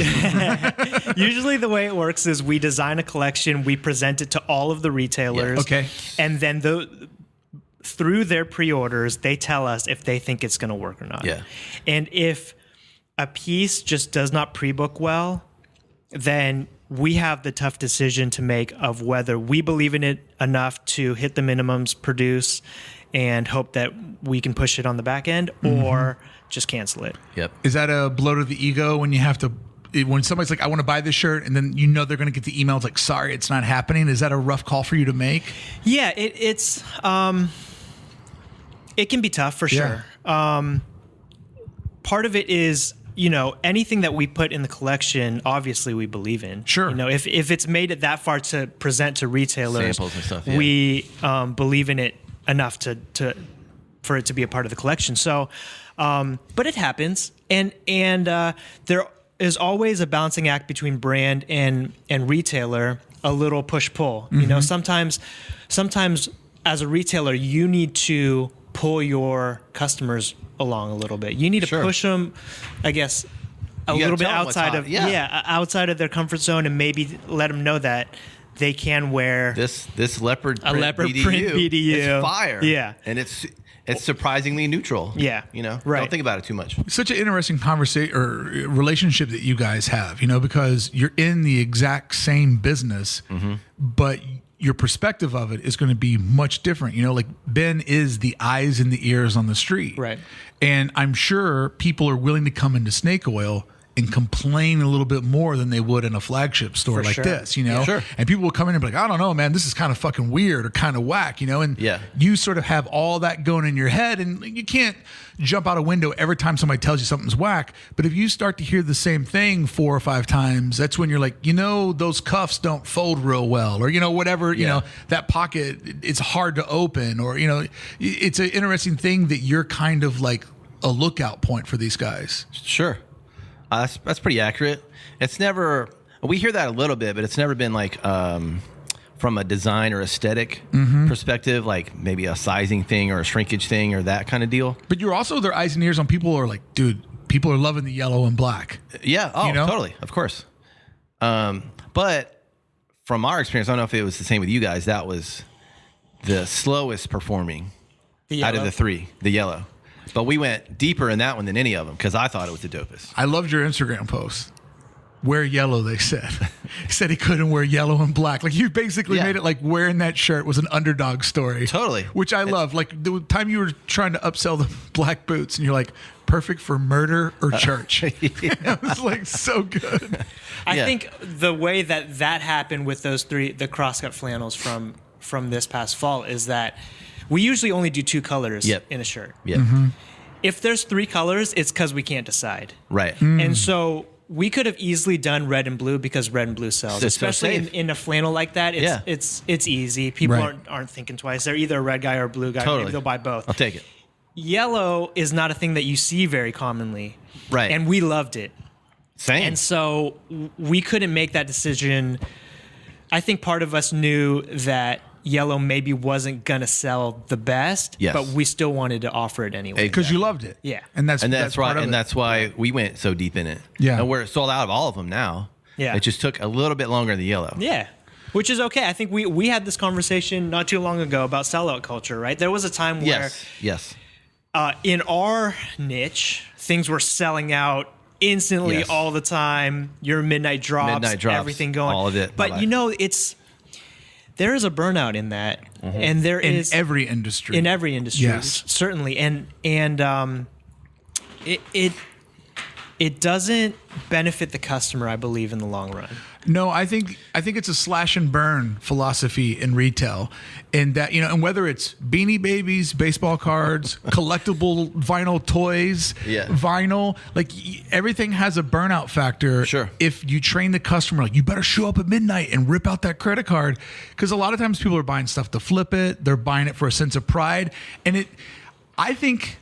Usually the way it works is we design a collection, we present it to all of the retailers. Okay. And then through their pre-orders, they tell us if they think it's going to work or not. Yeah. And if a piece just does not pre-book well, then we have the tough decision to make of whether we believe in it enough to hit the minimums, produce, and hope that we can push it on the back end, or just cancel it. Yep. Is that a blow to the ego when you have to, when somebody's like, I want to buy this shirt, and then you know they're going to get the email, it's like, sorry, it's not happening. Is that a rough call for you to make? Yeah, it's it can be tough for sure. Part of it is, anything that we put in the collection, obviously we believe in. Sure. If it's made it that far to present to retailers, samples and stuff, we believe in it enough for it to be a part of the collection. So, but it happens, and there is always a balancing act between brand and retailer, a little push-pull. Sometimes as a retailer, you need to pull your customers along a little bit. You need to push them, I guess, a little bit outside of outside of their comfort zone, and maybe let them know that they can wear this leopard print BDU. It's fire. Yeah, and it's surprisingly neutral. Yeah, right. Don't think about it too much. Such an interesting conversation or relationship that you guys have, because you're in the exact same business, but your perspective of it is going to be much different. Like Ben is the eyes and the ears on the street. Right. And I'm sure people are willing to come into Snake Oil and complain a little bit more than they would in a flagship store like this, Yeah, sure. And people will come in and be like, I don't know, man, this is kind of fucking weird or kind of whack, and you sort of have all that going in your head, and you can't jump out a window every time somebody tells you something's whack. But if you start to hear the same thing 4 or 5 times, that's when you're like, those cuffs don't fold real well, or, whatever, that pocket, it's hard to open, or, it's an interesting thing that you're kind of like a lookout point for these guys. Sure. That's pretty accurate. It's never, we hear that a little bit, but it's never been like from a design or aesthetic perspective, like maybe a sizing thing or a shrinkage thing or that kind of deal. But you're also their eyes and ears on people who are like, dude, people are loving the yellow and black. Yeah. Oh, totally. Of course. But from our experience, I don't know if it was the same with you guys. That was the slowest performing out of the 3, the yellow. But we went deeper in that one than any of them because I thought it was the dopest. I loved your Instagram post. Wear yellow, they said. He said he couldn't wear yellow and black. Like, you basically made it like wearing that shirt was an underdog story. Totally. Which I love. Like, the time you were trying to upsell the black boots and you're like, perfect for murder or church. It was like so good. I think the way that happened with those 3, the crosscut flannels from this past fall, is that we usually only do 2 colors in a shirt. Yep. if there's 3 colors, it's because we can't decide. Right. And so we could have easily done red and blue because red and blue sells, It's so especially safe. in a flannel like that. It's easy. People Right. aren't thinking twice. They're either a red guy or a blue guy. Totally. Maybe they'll buy both. I'll take it. Yellow is not a thing that you see very commonly. Right. And we loved it. Same. And so we couldn't make that decision. I think part of us knew that yellow maybe wasn't going to sell the best, Yes. but we still wanted to offer it anyway. Because you loved it. Yeah. And that's that's part why, of and it. that's why we went so deep in it. Yeah. And we're sold out of all of them now. Yeah. It just took a little bit longer in the yellow. Yeah. Which is okay. I think we had this conversation not too long ago about sellout culture, right? There was a time where Yes. in our niche, things were selling out instantly Yes. all the time. Your midnight drops, everything going. all of it. But Bye-bye. there is a burnout in that. Mm-hmm. And there in is every industry. in every industry, Yes. certainly. And it doesn't benefit the customer, I believe, in the long run. No, I think it's a slash and burn philosophy in retail, and that and whether it's Beanie Babies, baseball cards, collectible vinyl toys, Yeah. vinyl, like everything has a burnout factor. Sure. If you train the customer, like you better show up at midnight and rip out that credit card, because a lot of times people are buying stuff to flip it, they're buying it for a sense of pride, and I think.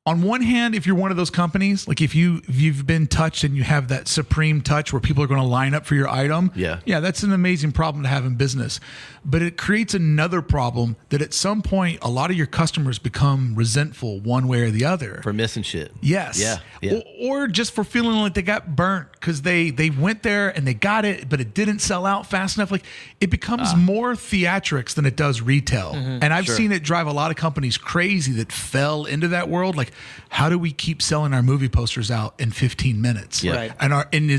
On one hand, if you're one of those companies, like if you've been touched and you have that supreme touch where people are going to line up for your item, Yeah, that's an amazing problem to have in business. But it creates another problem that at some point, a lot of your customers become resentful one way or the other. For missing shit. Yes. Yeah. Or just for feeling like they got burnt because they went there and they got it, but it didn't sell out fast enough. Like it becomes more theatrics than it does retail. And I've seen it drive a lot of companies crazy that fell into that world. Like, how do we keep selling our movie posters out in 15 minutes? Yeah. Right. And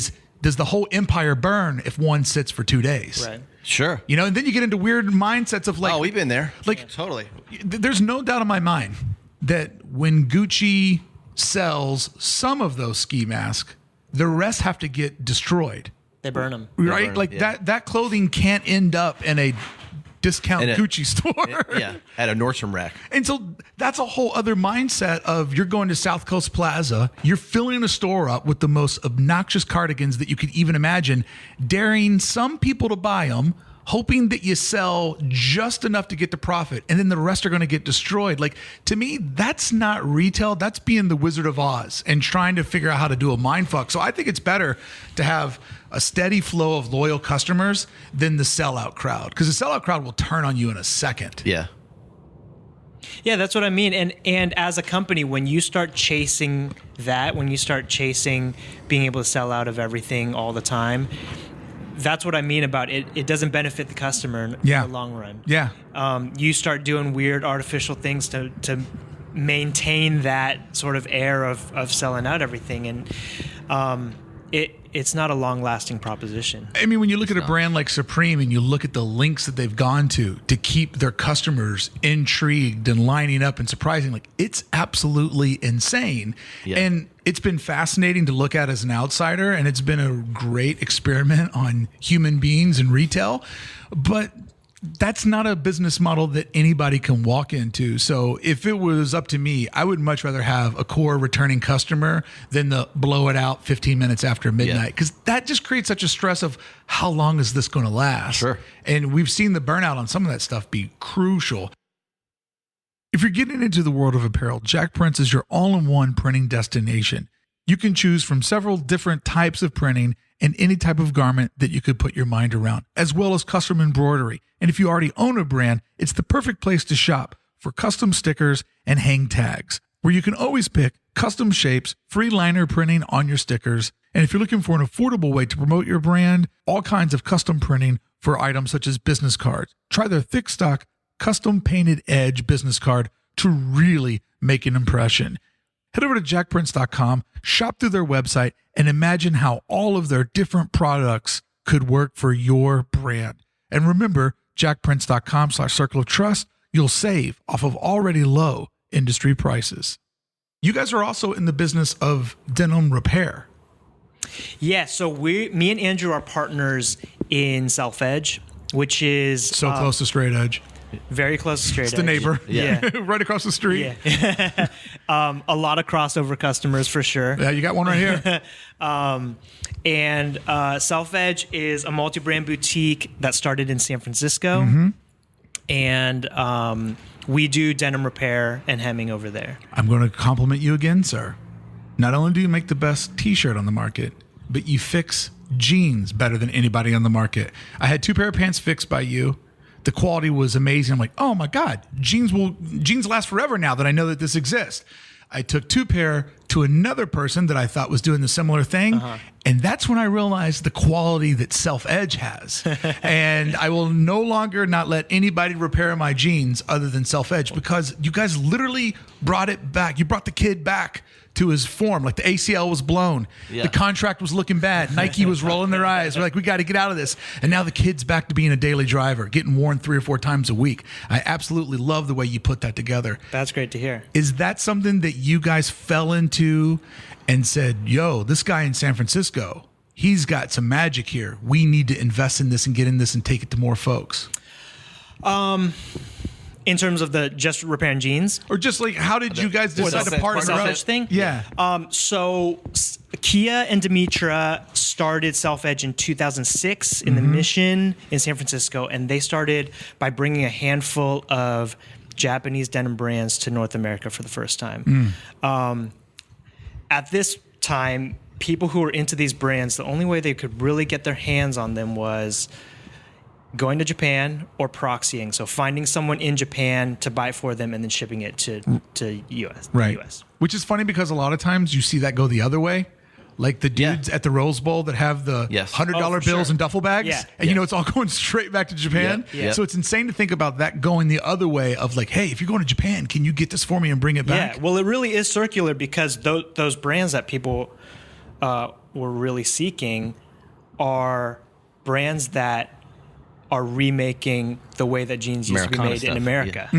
does the whole empire burn if one sits for 2 days? Right. Sure. And then you get into weird mindsets of like, Oh, we've been there. Like- totally. there's no doubt in my mind that when Gucci sells some of those ski masks, the rest have to get destroyed. They burn them. Right? burn, Like yeah. that clothing can't end up in a discount In a- Gucci store. Yeah. At a Nordstrom rack. And so that's a whole other mindset of you're going to South Coast Plaza, you're filling a store up with the most obnoxious cardigans that you could even imagine, daring some people to buy them, hoping that you sell just enough to get the profit, and then the rest are going to get destroyed. Like, to me, that's not retail. That's being the Wizard of Oz and trying to figure out how to do a mind fuck. So I think it's better to have a steady flow of loyal customers than the sellout crowd, because the sellout crowd will turn on you in a second. Yeah. Yeah, that's what I mean. And as a company, when you start chasing that, when you start chasing being able to sell out of everything all the time, that's what I mean about it. It doesn't benefit the customer in Yeah. the long run. Yeah. You start doing weird artificial things to maintain that sort of air of selling out everything, and it's not a long-lasting proposition. I mean, when you look at a brand like Supreme and you look at the links that they've gone to keep their customers intrigued and lining up and surprising, like it's absolutely insane. Yeah. And it's been fascinating to look at as an outsider, and it's been a great experiment on human beings and retail. But that's not a business model that anybody can walk into. So if it was up to me, I would much rather have a core returning customer than the blow it out 15 minutes after midnight, because that just creates such a stress of how long is this going to last? Sure. And we've seen the burnout on some of that stuff be crucial. If you're getting into the world of apparel, Jack Prince is your all-in-one printing destination. You can choose from several different types of printing and any type of garment that you could put your mind around, as well as custom embroidery. And if you already own a brand, it's the perfect place to shop for custom stickers and hang tags, where you can always pick custom shapes, free liner printing on your stickers. And if you're looking for an affordable way to promote your brand, all kinds of custom printing for items such as business cards. Try their thick stock, custom painted edge business card to really make an impression. Head over to jackprince.com, shop through their website, and imagine how all of their different products could work for your brand. And remember, jackprince.com/circle of trust, you'll save off of already low industry prices. You guys are also in the business of denim repair. Yeah, so me and Andrew are partners in Self Edge, which is So close to straight edge. Very close to straight edge. It's the neighbor. Yeah. Right across the street. Yeah. A lot of crossover customers for sure. Yeah, you got one right here. And Self Edge is a multi-brand boutique that started in San Francisco. And we do denim repair and hemming over there. I'm going to compliment you again, sir. Not only do you make the best t-shirt on the market, but you fix jeans better than anybody on the market. I had 2 pair of pants fixed by you. The quality was amazing. I'm like, oh my God, jeans last forever now that I know that this exists. I took 2 pair to another person that I thought was doing the similar thing. And that's when I realized the quality that Self Edge has. And I will no longer not let anybody repair my jeans other than Self Edge, because you guys literally brought it back. You brought the kid back to his form. Like the ACL was blown. Yeah. The contract was looking bad. Nike was rolling their eyes. We're like, we got to get out of this. And now the kid's back to being a daily driver, getting worn 3 or 4 times a week. I absolutely love the way you put that together. That's great to hear. Is that something that you guys fell into and said, yo, this guy in San Francisco, he's got some magic here. We need to invest in this and get in this and take it to more folks? In terms of the just repairing jeans? Or just like, how did you guys decide to partner Self up? Edge thing? Yeah. So Kia and Dimitra started Self Edge in 2006 in the Mission in San Francisco, and they started by bringing a handful of Japanese denim brands to North America for the first time. At this time, people who were into these brands, the only way they could really get their hands on them was going to Japan or proxying. So finding someone in Japan to buy it for them and then shipping it to US. Right. US. Which is funny because a lot of times you see that go the other way. Like the dudes at the Rose Bowl that have the $100 bills sure. and duffel bags. Yeah. And you know, it's all going straight back to Japan. Yeah. So it's insane to think about that going the other way of like, hey, if you're going to Japan, can you get this for me and bring it back? Yeah, well, it really is circular because those brands that people were really seeking are brands that are remaking the way that jeans used to be made in America.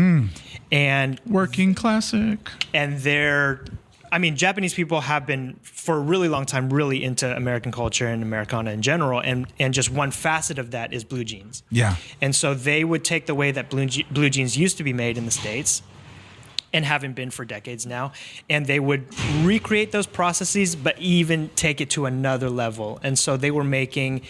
And Working classic. and Japanese people have been for a really long time really into American culture and Americana in general, and just one facet of that is blue jeans. Yeah. And so they would take the way that blue jeans used to be made in the States and haven't been for decades now, and they would recreate those processes, but even take it to another level. And so they were making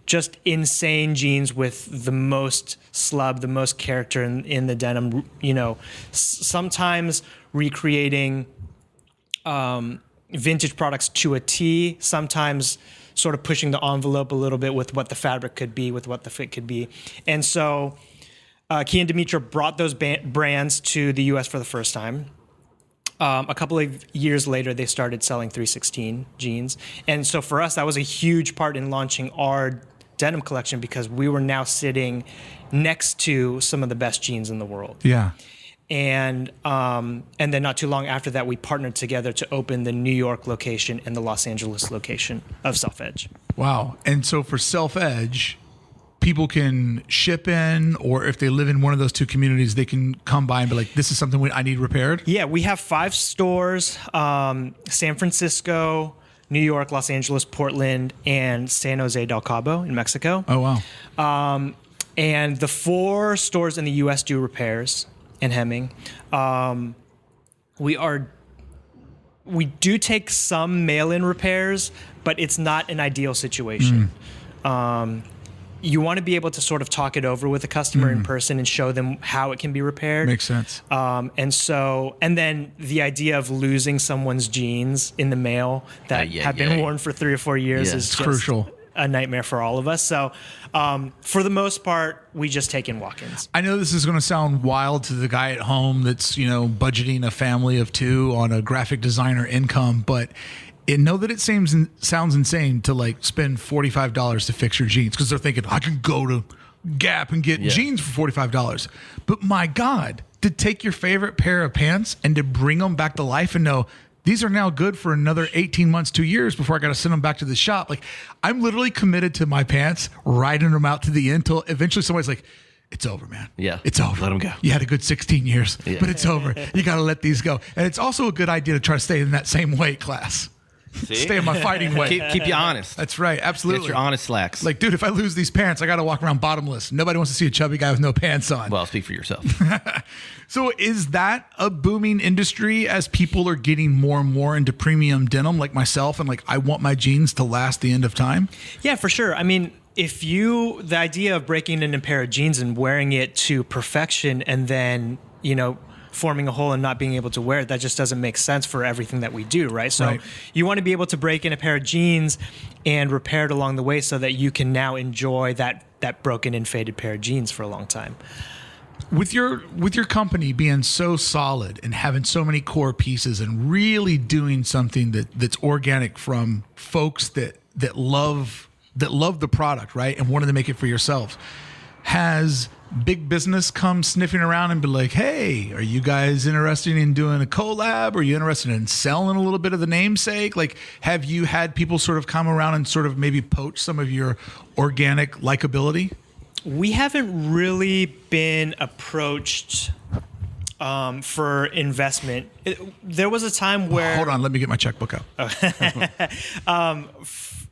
just insane jeans with the most slub, the most character in the denim, you know, sometimes recreating vintage products to a T, sometimes sort of pushing the envelope a little bit with what the fabric could be, with what the fit could be. And so Kia and Dimitra brought those brands to the US for the first time. A couple of years later, they started selling 3Sixteen jeans. And so for us, that was a huge part in launching our denim collection because we were now sitting next to some of the best jeans in the world. Yeah. And then not too long after that, we partnered together to open the New York location and the Los Angeles location of Self Edge. Wow. And so for Self Edge, people can ship in, or if they live in one of those 2 communities, they can come by and be like, this is something I need repaired? Yeah, we have 5 stores, San Francisco, New York, Los Angeles, Portland, and San Jose del Cabo in Mexico. Oh, wow. And the 4 stores in the U.S. do repairs and hemming. We do take some mail-in repairs, but it's not an ideal situation. You want to be able to sort of talk it over with the customer in person and show them how it can be repaired. Makes sense. And then the idea of losing someone's jeans in the mail that have been worn for 3 or 4 years is just crucial. A nightmare for all of us. So for the most part, we just take in walk-ins. I know this is going to sound wild to the guy at home that's, you know, budgeting a family of 2 on a graphic designer income, but know that it sounds insane to like spend $45 to fix your jeans because they're thinking, I can go to Gap and get jeans for $45. But my God, to take your favorite pair of pants and to bring them back to life and know these are now good for another 18 months, 2 years before I got to send them back to the shop. Like, I'm literally committed to my pants, riding them out to the end till eventually somebody's like, it's over, man. Yeah. It's over. Let them go. You had a good 16 years, but it's over. You got to let these go. And it's also a good idea to try to stay in that same weight class. Stay in my fighting weight. Keep you honest. That's right. Absolutely. Get your honest slacks. Like, dude, if I lose these pants, I got to walk around bottomless. Nobody wants to see a chubby guy with no pants on. Well, speak for yourself. So is that a booming industry as people are getting more and more into premium denim like myself and like I want my jeans to last the end of time? Yeah, for sure. I mean, the idea of breaking in a pair of jeans and wearing it to perfection and then, forming a hole and not being able to wear it, that just doesn't make sense for everything that we do, right? So you want to be able to break in a pair of jeans and repair it along the way so that you can now enjoy that broken and faded pair of jeans for a long time. With your company being so solid and having so many core pieces and really doing something that's organic from folks that love the product, right, and wanted to make it for yourselves, has big business come sniffing around and be like, hey, are you guys interested in doing a collab? Are you interested in selling a little bit of the namesake? Like, have you had people sort of come around and sort of maybe poach some of your organic likability? We haven't really been approached for investment. There was a time where... Hold on, let me get my checkbook out.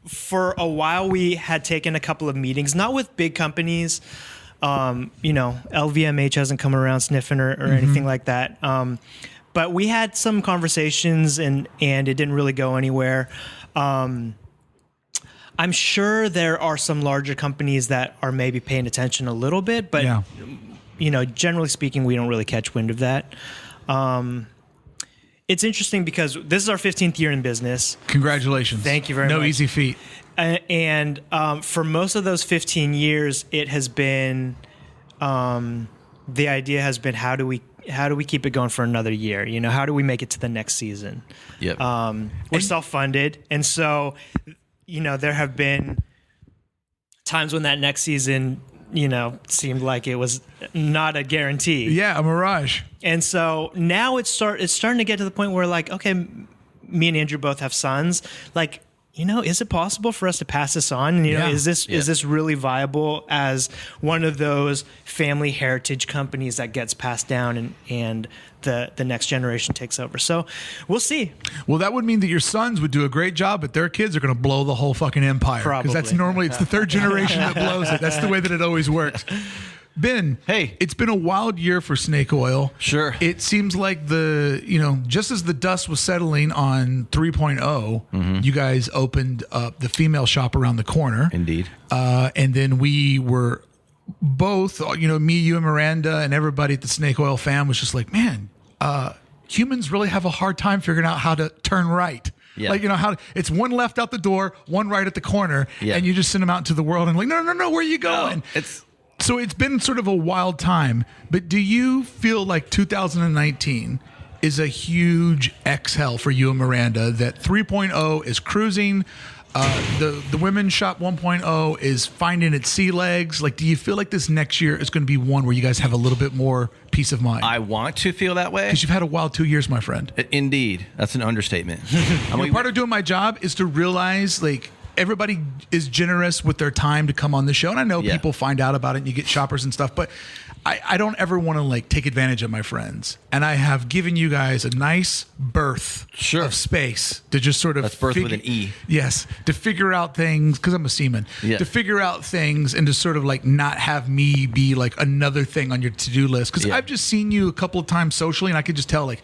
For a while, we had taken a couple of meetings, not with big companies. LVMH hasn't come around sniffing or anything like that. But we had some conversations and it didn't really go anywhere. I'm sure there are some larger companies that are maybe paying attention a little bit, but generally speaking, we don't really catch wind of that. It's interesting because this is our 15th year in business. Congratulations. Thank you very much. No easy feat. And for most of those 15 years, it has been the idea has been how do we keep it going for another year? How do we make it to the next season? Yep. We're self-funded, and so there have been times when that next season seemed like it was not a guarantee. Yeah, a mirage. And so now it's starting to get to the point where, like, okay, me and Andrew both have sons. Like, is it possible for us to pass this on? And, is this really viable as one of those family heritage companies that gets passed down and the next generation takes over? So we'll see. Well, that would mean that your sons would do a great job, but their kids are going to blow the whole fucking empire. Probably. Because that's normally, it's the third generation that blows it. That's the way that it always works. Ben, hey, it's been a wild year for snake oil. Sure. It seems like just as the dust was settling on 3.0, you guys opened up the female shop around the corner. Indeed. And then we were both, me, you, and Miranda, and everybody at the Snake Oil fam was just like, man, humans really have a hard time figuring out how to turn right. Yeah. Like, how it's one left out the door, one right at the corner, and you just send them out into the world and like, no, where are you going? So it's been sort of a wild time, but do you feel like 2019 is a huge exhale for you and Miranda, that 3.0 is cruising, the women's shop 1.0 is finding its sea legs? Like, do you feel like this next year is going to be one where you guys have a little bit more peace of mind? I want to feel that way. Because you've had a wild 2 years, my friend. Indeed. That's an understatement. Part of doing my job is to realize, like, everybody is generous with their time to come on the show. And I know people find out about it and you get shoppers and stuff, but I don't ever want to like take advantage of my friends. And I have given you guys a nice berth of space to just sort of... That's berth with an E. Yes. To figure out things, because I'm a seaman. Yeah. To figure out things and to sort of like not have me be like another thing on your to-do list. Because I've just seen you a couple of times socially and I could just tell like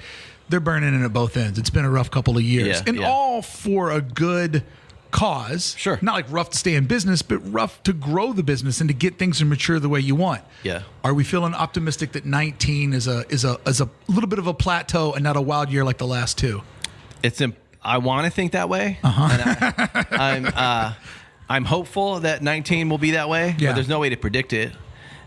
they're burning in at both ends. It's been a rough couple of years. All for a good cause. Sure. Not like rough to stay in business, but rough to grow the business and to get things to mature the way you want. Yeah. Are we feeling optimistic that 19 is a little bit of a plateau and not a wild year like the last two? I want to think that way. And I'm hopeful that 19 will be that way, but there's no way to predict it.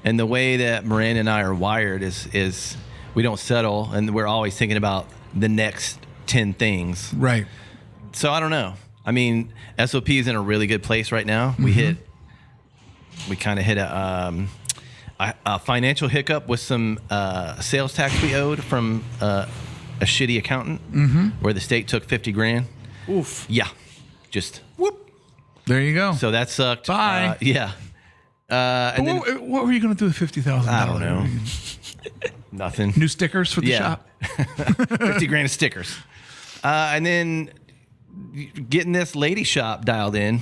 And the way that Miranda and I are wired is we don't settle, and we're always thinking about the next 10 things. Right. So I don't know. I mean, SOP is in a really good place right now. We kind of hit a financial hiccup with some sales tax we owed from a shitty accountant, where the state took $50,000. Oof. Yeah, just whoop. There you go. So that sucked. Bye. And then, what were you going to do with $50,000? I don't know. Nothing. New stickers for the shop. $50,000 of stickers. And then getting this lady shop dialed in.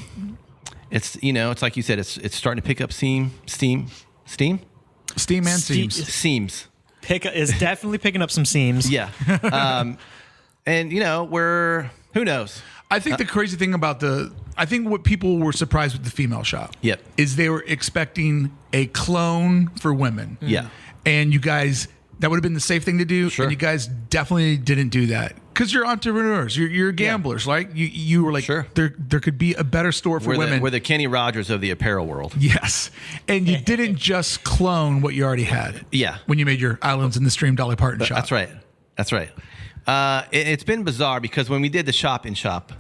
It's it's like you said, it's starting to pick up steam and seams. Seams. Is definitely picking up some seams. Yeah. And who knows? I think the crazy thing about I think what people were surprised with the female shop. Yep. Is they were expecting a clone for women. Yeah. And you guys, that would have been the safe thing to do. Sure. And you guys definitely didn't do that. Because you're entrepreneurs, you're gamblers, right? You were like, Sure. there could be a better store for women. We're the Kenny Rogers of the apparel world. Yes. And you didn't just clone what you already had. Yeah. When you made your Islands in the Stream Dolly Parton shop. That's right. It's been bizarre because when we did the shop in shop,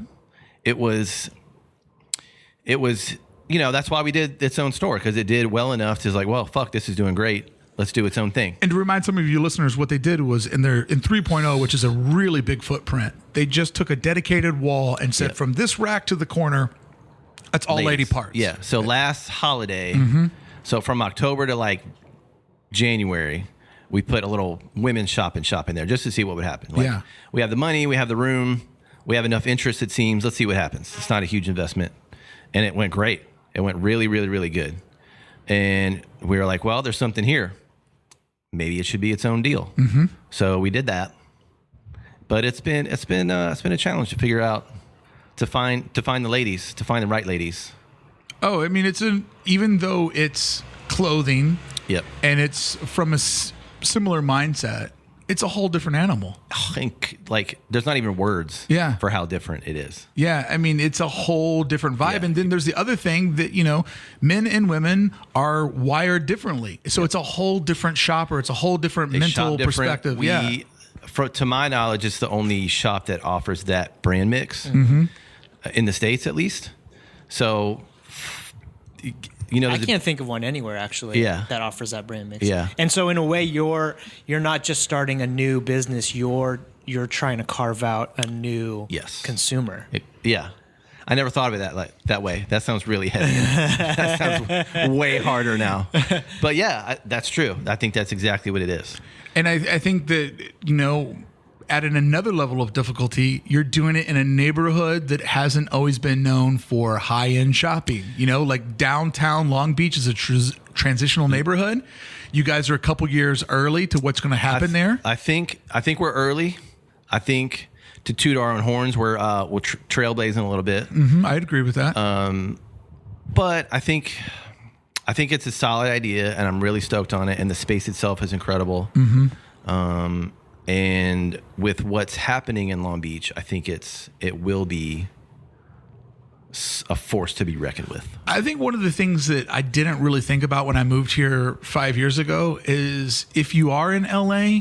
it was that's why we did its own store, because it did well enough to like, well, fuck, this is doing great. Let's do its own thing. And to remind some of you listeners, what they did was in 3.0, which is a really big footprint, they just took a dedicated wall and said, from this rack to the corner, that's all lady parts. Yeah. So last holiday, so from October to like January, we put a little women's shop in there just to see what would happen. Like, we have the money, we have the room, we have enough interest, it seems. Let's see what happens. It's not a huge investment. And it went great. It went really, really, really good. And we were like, well, there's something here. Maybe it should be its own deal. Mm-hmm. So we did that, but it's been a challenge to figure out to find the right ladies. Oh, I mean, even though it's clothing, yep, and it's from a similar mindset, it's a whole different animal. I think there's not even words for how different it is. Yeah, I mean, it's a whole different vibe. Yeah. And then there's the other thing that, men and women are wired differently. So it's a whole different shopper. It's a whole different mental perspective. To my knowledge, it's the only shop that offers that brand mix in the States, at least. So, I can't think of one anywhere actually that offers that brand mix. Yeah. And so in a way you're not just starting a new business, you're trying to carve out a new consumer. I never thought of it that way. That sounds really heavy. That sounds way harder now. But that's true. I think that's exactly what it is. And I think that, adding another level of difficulty, you're doing it in a neighborhood that hasn't always been known for high-end shopping. Like downtown Long Beach is a transitional neighborhood. You guys are a couple years early to what's going to happen there. I think we're early. I think, to toot our own horns, we're trailblazing a little bit. Mm-hmm, I'd agree with that. But I think it's a solid idea, and I'm really stoked on it. And the space itself is incredible. Mm-hmm. And with what's happening in Long Beach, I think it will be a force to be reckoned with. I think one of the things that I didn't really think about when I moved here 5 years ago is if you are in LA,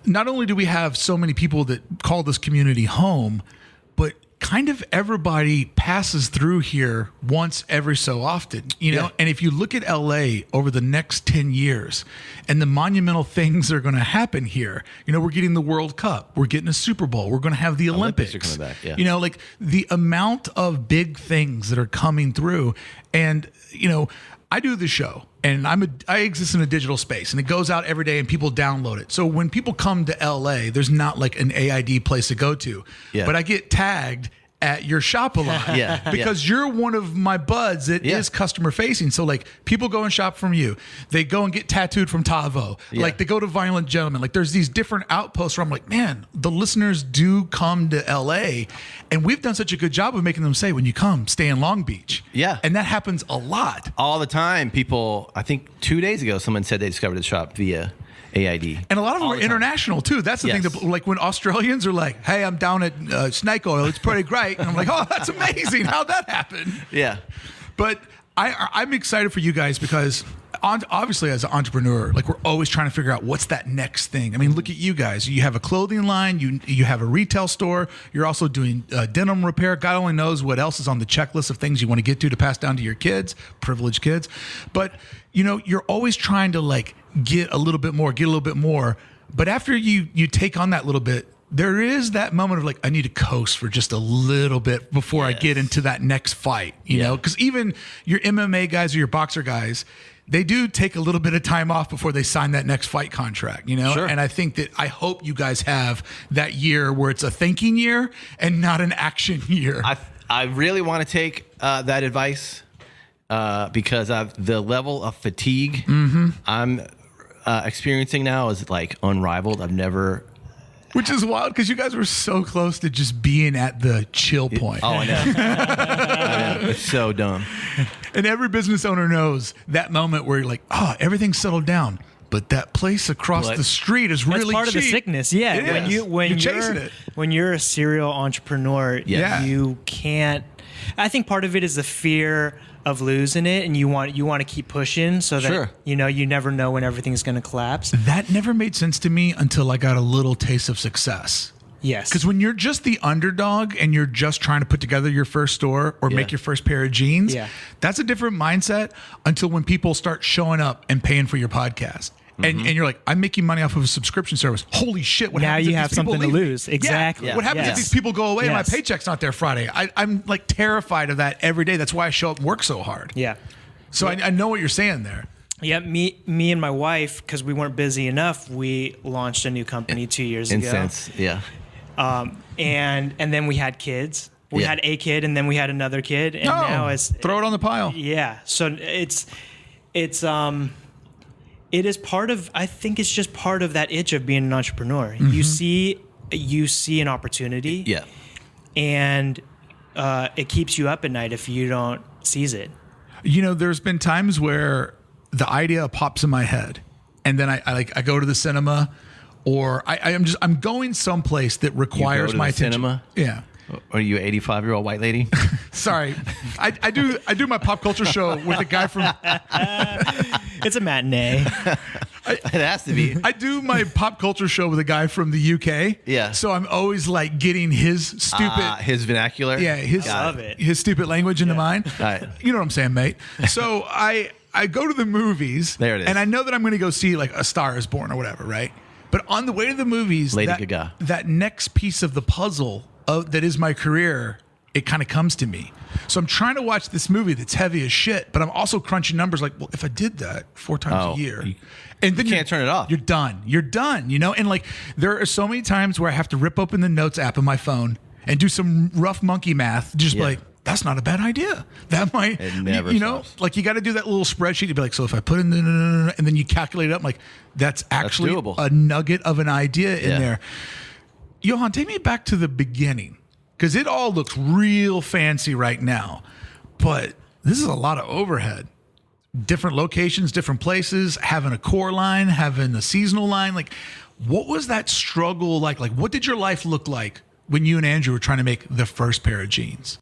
not only do we have so many people that call this community home, but kind of everybody passes through here once every so often, And if you look at LA over the next 10 years and the monumental things that are going to happen here, we're getting the World Cup, we're getting a Super Bowl, we're going to have the Olympics are coming back, like the amount of big things that are coming through. And, I do the show and I exist in a digital space and it goes out every day and people download it. So when people come to LA, there's not like an AID place to go to, but I get tagged at your shop a lot because you're one of my buds that is customer facing. So like people go and shop from you. They go and get tattooed from Tavo. Like they go to Violent Gentlemen. Like there's these different outposts where I'm like, man, the listeners do come to LA and we've done such a good job of making them say, when you come, stay in Long Beach. Yeah. And that happens a lot. All the time. People, I think 2 days ago, someone said they discovered the shop via AID. And a lot of them are international too. That's the thing that, like when Australians are like, hey, I'm down at Snake Oil. It's pretty great. And I'm like, oh, that's amazing. How'd that happen? Yeah. But I'm excited for you guys because obviously as an entrepreneur, like we're always trying to figure out what's that next thing. I mean, look at you guys. You have a clothing line. You have a retail store. You're also doing denim repair. God only knows what else is on the checklist of things you want to get to pass down to your kids, privileged kids. But, you're always trying to like get a little bit more. But after you take on that little bit, there is that moment of like, I need to coast for just a little bit before I get into that next fight, you know, because even your MMA guys or your boxer guys, they do take a little bit of time off before they sign that next fight contract, you know? Sure. And I think that I hope you guys have that year where it's a thinking year and not an action year. I really want to take that advice because the level of fatigue I'm experiencing now is like unrivaled. I've never... Which is wild because you guys were so close to just being at the chill point. Oh, I know. I know. It's so dumb. And every business owner knows that moment where you're like, oh, everything's settled down. But that place across the street is really That's part of the cheap. sickness. Yeah. It When is. You're chasing it. When you're a serial entrepreneur, you can't. I think part of it is the fear of losing it, and you want to keep pushing so that you never know when everything's going to collapse. That never made sense to me until I got a little taste of success. Yes. Because when you're just the underdog and you're just trying to put together your first store or make your first pair of jeans, that's a different mindset until when people start showing up and paying for your podcast. And you're like, I'm making money off of a subscription service. Holy shit. What now happens you if have these people something to leave? lose. Exactly. Yeah. What happens if these people go away and my paycheck's not there Friday? I'm like terrified of that every day. That's why I show up and work so hard. Yeah. So I know what you're saying there. Yeah, me and my wife, because we weren't busy enough, we launched a new company 2 years ago. Incense, And then we had kids. We had a kid, and then we had another kid, and now it's throw it on the pile. Yeah, so it is part of. I think it's just part of that itch of being an entrepreneur. You see an opportunity, and it keeps you up at night if you don't seize it. You know, there's been times where the idea pops in my head, and then I go to the cinema, or I'm going someplace that requires my attention. Cinema? Yeah. Are you an 85-year-old white lady? Sorry, I do my pop culture show with a guy from. It's a matinee. It has to be. I do my pop culture show with a guy from the UK. Yeah. So I'm always like getting his stupid, his vernacular. Yeah, his stupid language into mine. Right. You know what I'm saying, mate? So I go to the movies. There it is. And I know that I'm going to go see like A Star Is Born or whatever, right? But on the way to the movies, Lady Gaga. That next piece of the puzzle that is my career, it kind of comes to me. So I'm trying to watch this movie that's heavy as shit, but I'm also crunching numbers like, well, if I did that 4 times a year, and then you can't turn it off. You're done. You're done, you know? And like, there are so many times where I have to rip open the notes app on my phone and do some rough monkey math, just like, that's not a bad idea. That might, it never you know, stops. like you got to do that little spreadsheet to be like, so if I put in and then you calculate it up, I'm like, that's actually doable. a nugget of an idea in there. Johan, take me back to the beginning, because it all looks real fancy right now, but this is a lot of overhead. Different locations, different places, having a core line, having a seasonal line. Like, what was that struggle like? Like, what did your life look like when you and Andrew were trying to make the first pair of jeans?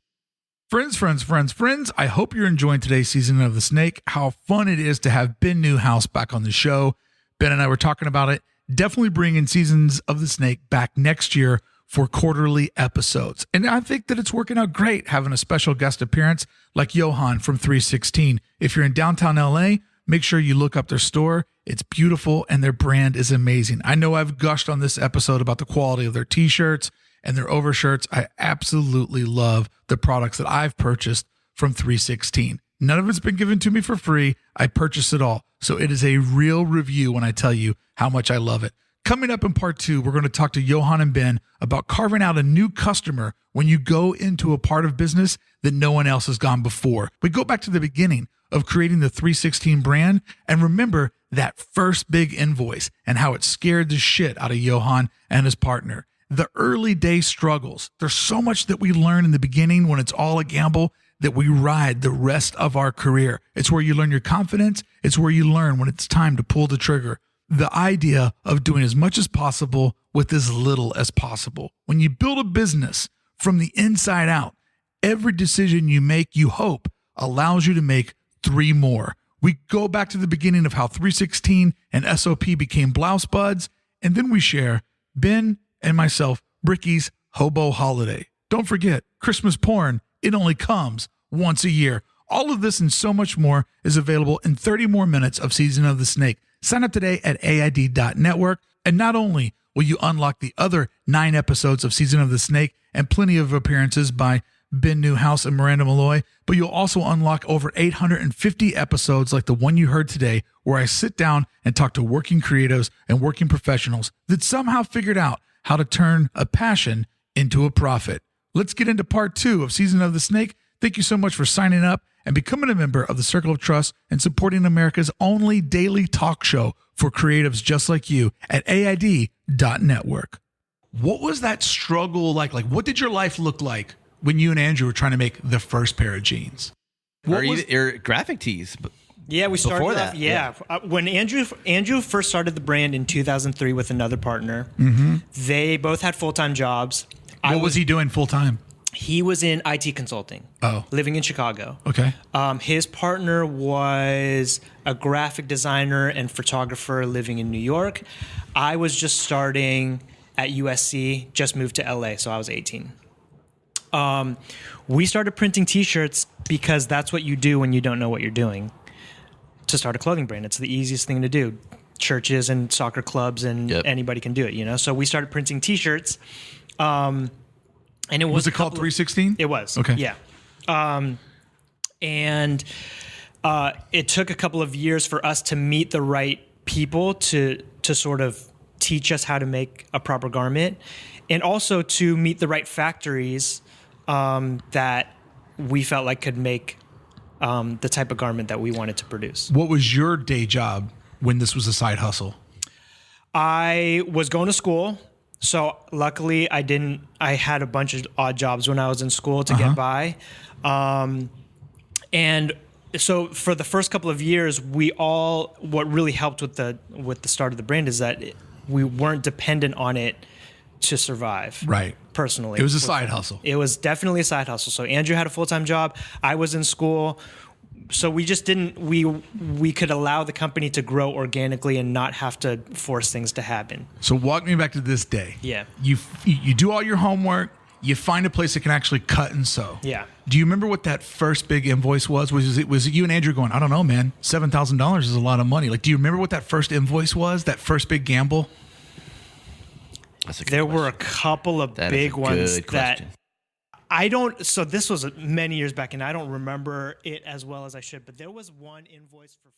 Friends, I hope you're enjoying today's season of The Snake. How fun it is to have Ben Newhouse back on the show. Ben and I were talking about it. Definitely bringing seasons of The Snake back next year for quarterly episodes. And I think that it's working out great having a special guest appearance like Johan from 3Sixteen. If you're in downtown LA, make sure you look up their store. It's beautiful and their brand is amazing. I know I've gushed on this episode about the quality of their t-shirts and their overshirts. I absolutely love the products that I've purchased from 3Sixteen. None of it's been given to me for free. I purchased it all. So it is a real review when I tell you how much I love it. Coming up in part 2, we're going to talk to Johan and Ben about carving out a new customer when you go into a part of business that no one else has gone before. We go back to the beginning of creating the 3Sixteen brand and remember that first big invoice and how it scared the shit out of Johan and his partner. The early day struggles. There's so much that we learn in the beginning when it's all a gamble that we ride the rest of our career. It's where you learn your confidence. It's where you learn when it's time to pull the trigger. The idea of doing as much as possible with as little as possible. When you build a business from the inside out, every decision you make, you hope, allows you to make 3 more. We go back to the beginning of how 3Sixteen and SOP became blouse buds, and then we share Ben and myself, Bricky's Hobo Holiday. Don't forget, Christmas porn, it only comes once a year. All of this and so much more is available in 30 more minutes of Season of the Snake. Sign up today at AID.network. And not only Well, you unlock the other 9 episodes of Season of the Snake and plenty of appearances by Ben Newhouse and Miranda Malloy, but you'll also unlock over 850 episodes like the one you heard today, where I sit down and talk to working creatives and working professionals that somehow figured out how to turn a passion into a profit. Let's get into part 2 of Season of the Snake. Thank you so much for signing up and becoming a member of the Circle of Trust and supporting America's only daily talk show for creatives just like you at AID.network. What was that struggle like? Like, what did your life look like when you and Andrew were trying to make the first pair of jeans? Or graphic tees. Yeah, we started Before off, that, yeah. When Andrew first started the brand in 2003 with another partner, they both had full-time jobs. What was he doing full-time? He was in IT consulting. Living in Chicago. Okay. His partner was a graphic designer and photographer living in New York. I was just starting at USC, just moved to LA, so I was 18. We started printing T-shirts because that's what you do when you don't know what you're doing. To start a clothing brand, it's the easiest thing to do. Churches and soccer clubs and anybody can do it, you know. So we started printing T-shirts. And it was it called 316? It was. Okay. Yeah. And it took a couple of years for us to meet the right people to sort of teach us how to make a proper garment, and also to meet the right factories that we felt like could make the type of garment that we wanted to produce. What was your day job when this was a side hustle? I was going to school. So luckily I had a bunch of odd jobs when I was in school to get by. And so for the first couple of years, what really helped with the start of the brand is that we weren't dependent on it to survive. Right. Personally. It was a side hustle. It was definitely a side hustle. So Andrew had a full-time job. I was in school. So we just we could allow the company to grow organically and not have to force things to happen. So walk me back to this day. Yeah. You do all your homework. You find a place that can actually cut and sew. Yeah. Do you remember what that first big invoice was? Was it you and Andrew going, I don't know, man, $7,000 is a lot of money. Like, do you remember what that first invoice was? That first big gamble? That's a good There question. were a couple of That big is a ones good that question. I don't. So this was many years back, and I don't remember it as well as I should. But there was one invoice for